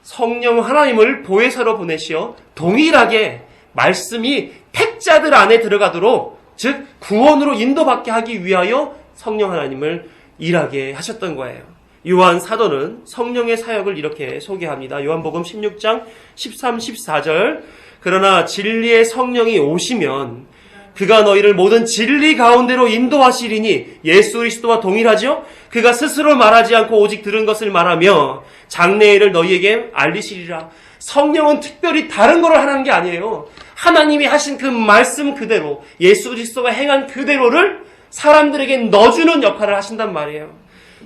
S1: 성령 하나님을 보혜사로 보내시어 동일하게 말씀이 택자들 안에 들어가도록, 즉 구원으로 인도받게 하기 위하여 성령 하나님을 일하게 하셨던 거예요. 요한 사도는 성령의 사역을 이렇게 소개합니다. 요한복음 16장 13, 14절 그러나 진리의 성령이 오시면 그가 너희를 모든 진리 가운데로 인도하시리니, 예수 그리스도와 동일하죠? 그가 스스로 말하지 않고 오직 들은 것을 말하며 장래의 일을 너희에게 알리시리라. 성령은 특별히 다른 거를 하는 게 아니에요. 하나님이 하신 그 말씀 그대로, 예수 그리스도가 행한 그대로를 사람들에게 넣어주는 역할을 하신단 말이에요.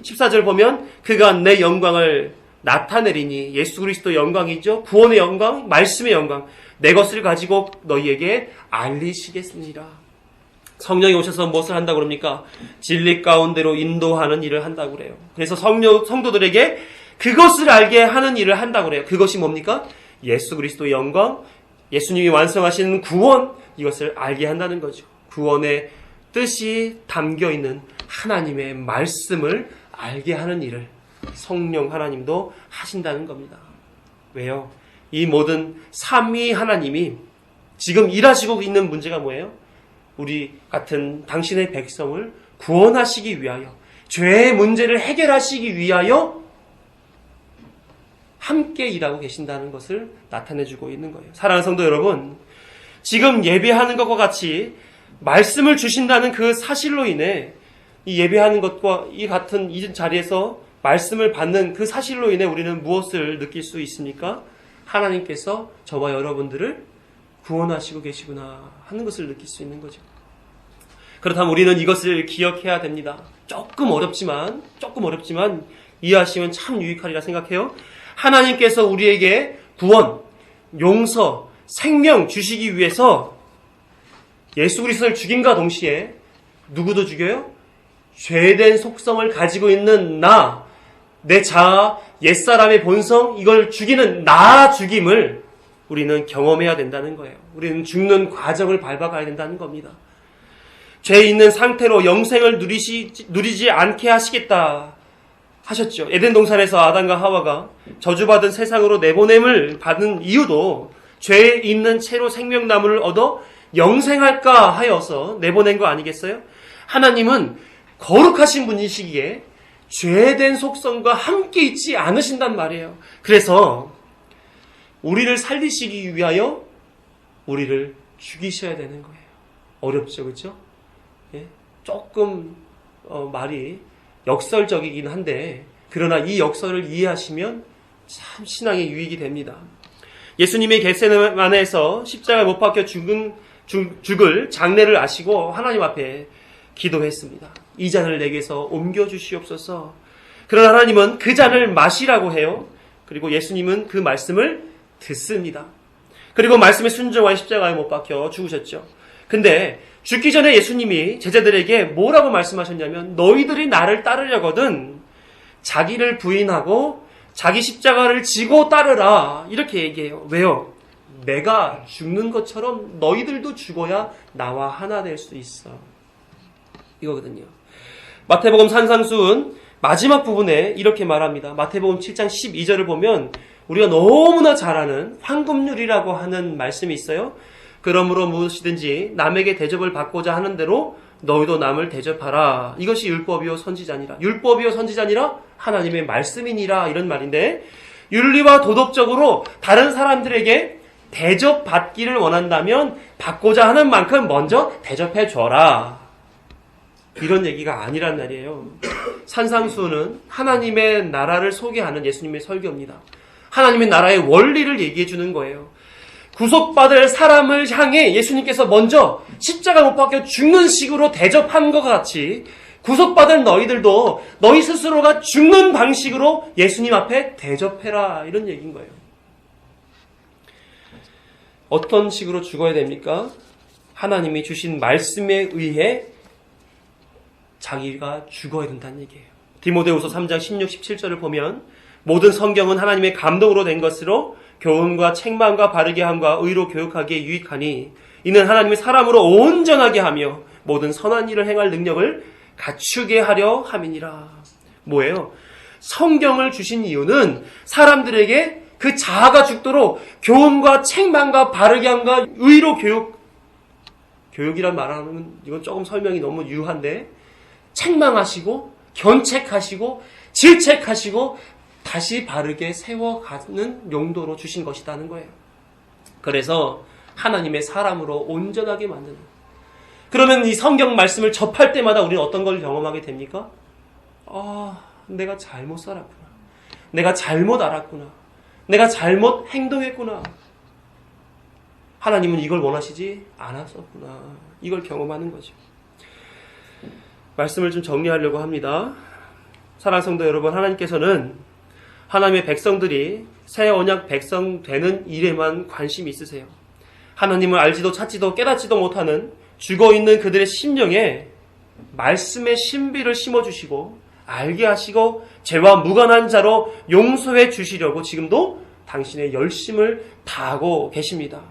S1: 14절 보면 그가 내 영광을 나타내리니, 예수 그리스도 영광이죠. 구원의 영광, 말씀의 영광, 내 것을 가지고 너희에게 알리시겠습니다. 성령이 오셔서 무엇을 한다고 그럽니까? 진리 가운데로 인도하는 일을 한다고 그래요. 그래서 성도들에게 그것을 알게 하는 일을 한다고 그래요. 그것이 뭡니까? 예수 그리스도의 영광, 예수님이 완성하시는 구원, 이것을 알게 한다는 거죠. 구원의 뜻이 담겨있는 하나님의 말씀을 알게 하는 일을 성령 하나님도 하신다는 겁니다. 왜요? 이 모든 삼위 하나님이 지금 일하시고 있는 문제가 뭐예요? 우리 같은 당신의 백성을 구원하시기 위하여, 죄의 문제를 해결하시기 위하여 함께 일하고 계신다는 것을 나타내주고 있는 거예요. 사랑하는 성도 여러분, 지금 예배하는 것과 같이 말씀을 주신다는 그 사실로 인해 이 예배하는 것과 이 같은 이 자리에서 말씀을 받는 그 사실로 인해 우리는 무엇을 느낄 수 있습니까? 하나님께서 저와 여러분들을 구원하시고 계시구나 하는 것을 느낄 수 있는 거죠. 그렇다면 우리는 이것을 기억해야 됩니다. 조금 어렵지만 이해하시면 참 유익하리라 생각해요. 하나님께서 우리에게 구원, 용서, 생명 주시기 위해서 예수 그리스도를 죽임과 동시에 누구도 죽여요? 죄된 속성을 가지고 있는 나, 내 자아, 옛사람의 본성, 이걸 죽이는 나 죽임을 우리는 경험해야 된다는 거예요. 우리는 죽는 과정을 밟아가야 된다는 겁니다. 죄 있는 상태로 영생을 누리지 않게 하시겠다 하셨죠. 에덴 동산에서 아담과 하와가 저주받은 세상으로 내보냄을 받은 이유도 죄 있는 채로 생명나무를 얻어 영생할까 하여서 내보낸 거 아니겠어요? 하나님은 거룩하신 분이시기에 죄된 속성과 함께 있지 않으신단 말이에요. 그래서 우리를 살리시기 위하여 우리를 죽이셔야 되는 거예요. 어렵죠, 그렇죠? 예? 조금 말이 역설적이긴 한데 그러나 이 역설을 이해하시면 참 신앙에 유익이 됩니다. 예수님이 겟세마네에서 십자가에 못 박혀 죽을 장례를 아시고 하나님 앞에 기도했습니다. 이 잔을 내게서 옮겨주시옵소서. 그러나 하나님은 그 잔을 마시라고 해요. 그리고 예수님은 그 말씀을 듣습니다. 그리고 말씀에 순종하여 십자가에 못 박혀 죽으셨죠. 근데 죽기 전에 예수님이 제자들에게 뭐라고 말씀하셨냐면 너희들이 나를 따르려거든 자기를 부인하고 자기 십자가를 지고 따르라 이렇게 얘기해요. 왜요? 내가 죽는 것처럼 너희들도 죽어야 나와 하나 될 수 있어. 이거거든요. 마태복음 산상수훈 마지막 부분에 이렇게 말합니다. 마태복음 7장 12절을 보면 우리가 너무나 잘 아는 황금률이라고 하는 말씀이 있어요. 그러므로 무엇이든지 남에게 대접을 받고자 하는 대로 너희도 남을 대접하라. 이것이 율법이요 선지자니라. 율법이요 선지자니라 하나님의 말씀이니라 이런 말인데 윤리와 도덕적으로 다른 사람들에게 대접받기를 원한다면 받고자 하는 만큼 먼저 대접해 줘라. 이런 얘기가 아니란 말이에요. 산상수훈은 하나님의 나라를 소개하는 예수님의 설교입니다. 하나님의 나라의 원리를 얘기해 주는 거예요. 구속받을 사람을 향해 예수님께서 먼저 십자가 못 박혀 죽는 식으로 대접한 것 같이 구속받을 너희들도 너희 스스로가 죽는 방식으로 예수님 앞에 대접해라 이런 얘기인 거예요. 어떤 식으로 죽어야 됩니까? 하나님이 주신 말씀에 의해 자기가 죽어야 된다는 얘기예요. 디모데후서 3장 16, 17절을 보면 모든 성경은 하나님의 감동으로 된 것으로 교훈과 책망과 바르게 함과 의로 교육하기에 유익하니 이는 하나님의 사람으로 온전하게 하며 모든 선한 일을 행할 능력을 갖추게 하려 함이니라. 뭐예요? 성경을 주신 이유는 사람들에게 그 자아가 죽도록 교훈과 책망과 바르게 함과 의로 교육이란 말하면 이건 조금 설명이 너무 유한데 책망하시고 견책하시고 질책하시고 다시 바르게 세워가는 용도로 주신 것이라는 거예요. 그래서 하나님의 사람으로 온전하게 만드는. 그러면 이 성경 말씀을 접할 때마다 우리는 어떤 걸 경험하게 됩니까? 내가 잘못 살았구나. 내가 잘못 알았구나. 내가 잘못 행동했구나. 하나님은 이걸 원하시지 않았었구나. 이걸 경험하는 거죠. 말씀을 좀 정리하려고 합니다. 사랑하는 성도 여러분, 하나님께서는 하나님의 백성들이 새 언약 백성 되는 일에만 관심이 있으세요. 하나님을 알지도 찾지도 깨닫지도 못하는 죽어있는 그들의 심령에 말씀의 신비를 심어주시고 알게 하시고 죄와 무관한 자로 용서해 주시려고 지금도 당신의 열심을 다하고 계십니다.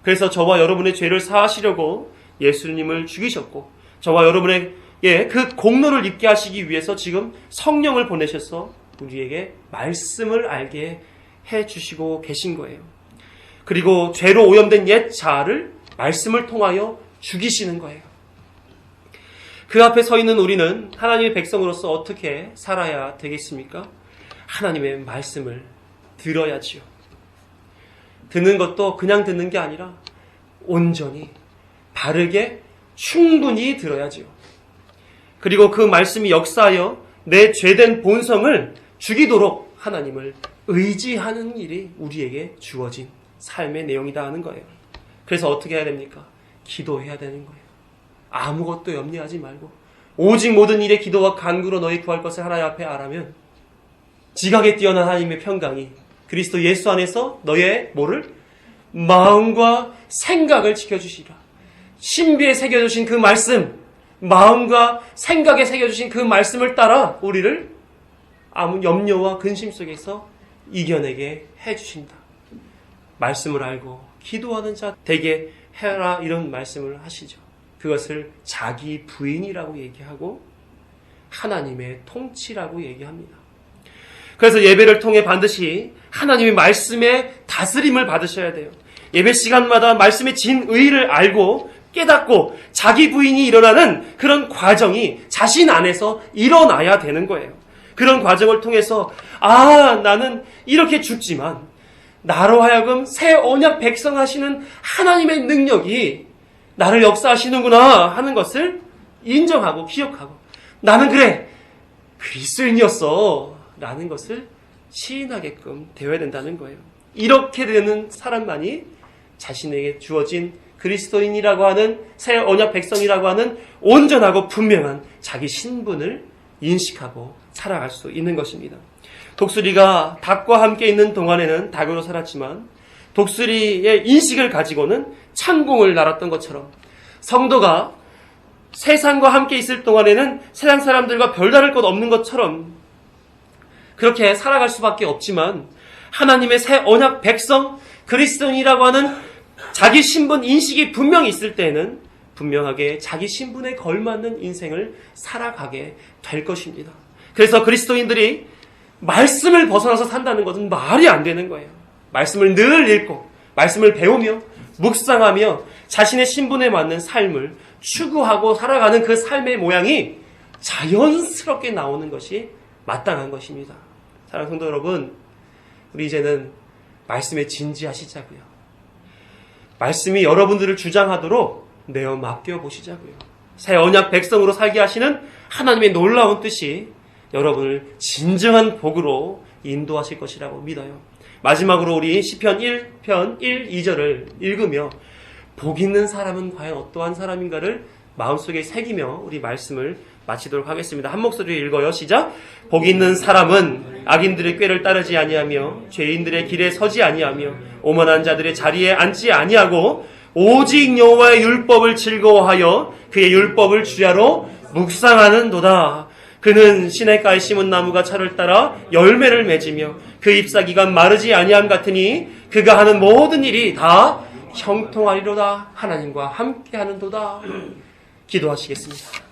S1: 그래서 저와 여러분의 죄를 사하시려고 예수님을 죽이셨고 저와 여러분의 그 공로를 입게 하시기 위해서 지금 성령을 보내셔서 우리에게 말씀을 알게 해주시고 계신 거예요. 그리고 죄로 오염된 옛 자아를 말씀을 통하여 죽이시는 거예요. 그 앞에 서 있는 우리는 하나님의 백성으로서 어떻게 살아야 되겠습니까? 하나님의 말씀을 들어야지요. 듣는 것도 그냥 듣는 게 아니라 온전히 바르게 충분히 들어야지요. 그리고 그 말씀이 역사하여 내 죄된 본성을 죽이도록 하나님을 의지하는 일이 우리에게 주어진 삶의 내용이다 하는 거예요. 그래서 어떻게 해야 됩니까? 기도해야 되는 거예요. 아무것도 염려하지 말고 오직 모든 일에 기도와 간구로 너희 구할 것을 하나님 앞에 아라면 지각에 뛰어난 하나님의 평강이 그리스도 예수 안에서 너의 뭐를? 마음과 생각을 지켜주시라. 신비에 새겨주신 그 말씀, 마음과 생각에 새겨주신 그 말씀을 따라 우리를 아무 염려와 근심 속에서 이겨내게 해주신다. 말씀을 알고 기도하는 자 되게 해라 이런 말씀을 하시죠. 그것을 자기 부인이라고 얘기하고 하나님의 통치라고 얘기합니다. 그래서 예배를 통해 반드시 하나님의 말씀의 다스림을 받으셔야 돼요. 예배 시간마다 말씀의 진의를 알고 깨닫고 자기 부인이 일어나는 그런 과정이 자신 안에서 일어나야 되는 거예요. 그런 과정을 통해서 나는 이렇게 죽지만 나로 하여금 새 언약 백성 하시는 하나님의 능력이 나를 역사하시는구나 하는 것을 인정하고 기억하고 나는 그래 그리스도인이었어 라는 것을 시인하게끔 되어야 된다는 거예요. 이렇게 되는 사람만이 자신에게 주어진 그리스도인이라고 하는 새 언약 백성이라고 하는 온전하고 분명한 자기 신분을 인식하고 살아갈 수 있는 것입니다. 독수리가 닭과 함께 있는 동안에는 닭으로 살았지만 독수리의 인식을 가지고는 창공을 날았던 것처럼 성도가 세상과 함께 있을 동안에는 세상 사람들과 별다를 것 없는 것처럼 그렇게 살아갈 수밖에 없지만 하나님의 새 언약 백성 그리스도인이라고 하는 자기 신분 인식이 분명히 있을 때에는 분명하게 자기 신분에 걸맞는 인생을 살아가게 될 것입니다. 그래서 그리스도인들이 말씀을 벗어나서 산다는 것은 말이 안 되는 거예요. 말씀을 늘 읽고 말씀을 배우며 묵상하며 자신의 신분에 맞는 삶을 추구하고 살아가는 그 삶의 모양이 자연스럽게 나오는 것이 마땅한 것입니다. 사랑하는 성도 여러분, 우리 이제는 말씀에 진지하시자고요. 말씀이 여러분들을 주장하도록 내어 맡겨보시자고요. 새 언약 백성으로 살게 하시는 하나님의 놀라운 뜻이 여러분을 진정한 복으로 인도하실 것이라고 믿어요. 마지막으로 우리 시편 1편 1, 2절을 읽으며 복 있는 사람은 과연 어떠한 사람인가를 마음속에 새기며 우리 말씀을 마치도록 하겠습니다. 한 목소리로 읽어요. 시작. 복 있는 사람은 악인들의 꾀를 따르지 아니하며 죄인들의 길에 서지 아니하며 오만한 자들의 자리에 앉지 아니하고 오직 여호와의 율법을 즐거워하여 그의 율법을 주야로 묵상하는도다. 그는 시냇가에 심은 나무가 철을 따라 열매를 맺으며 그 잎사귀가 마르지 아니함 같으니 그가 하는 모든 일이 다 형통하리로다. 하나님과 함께하는도다. 기도하시겠습니다.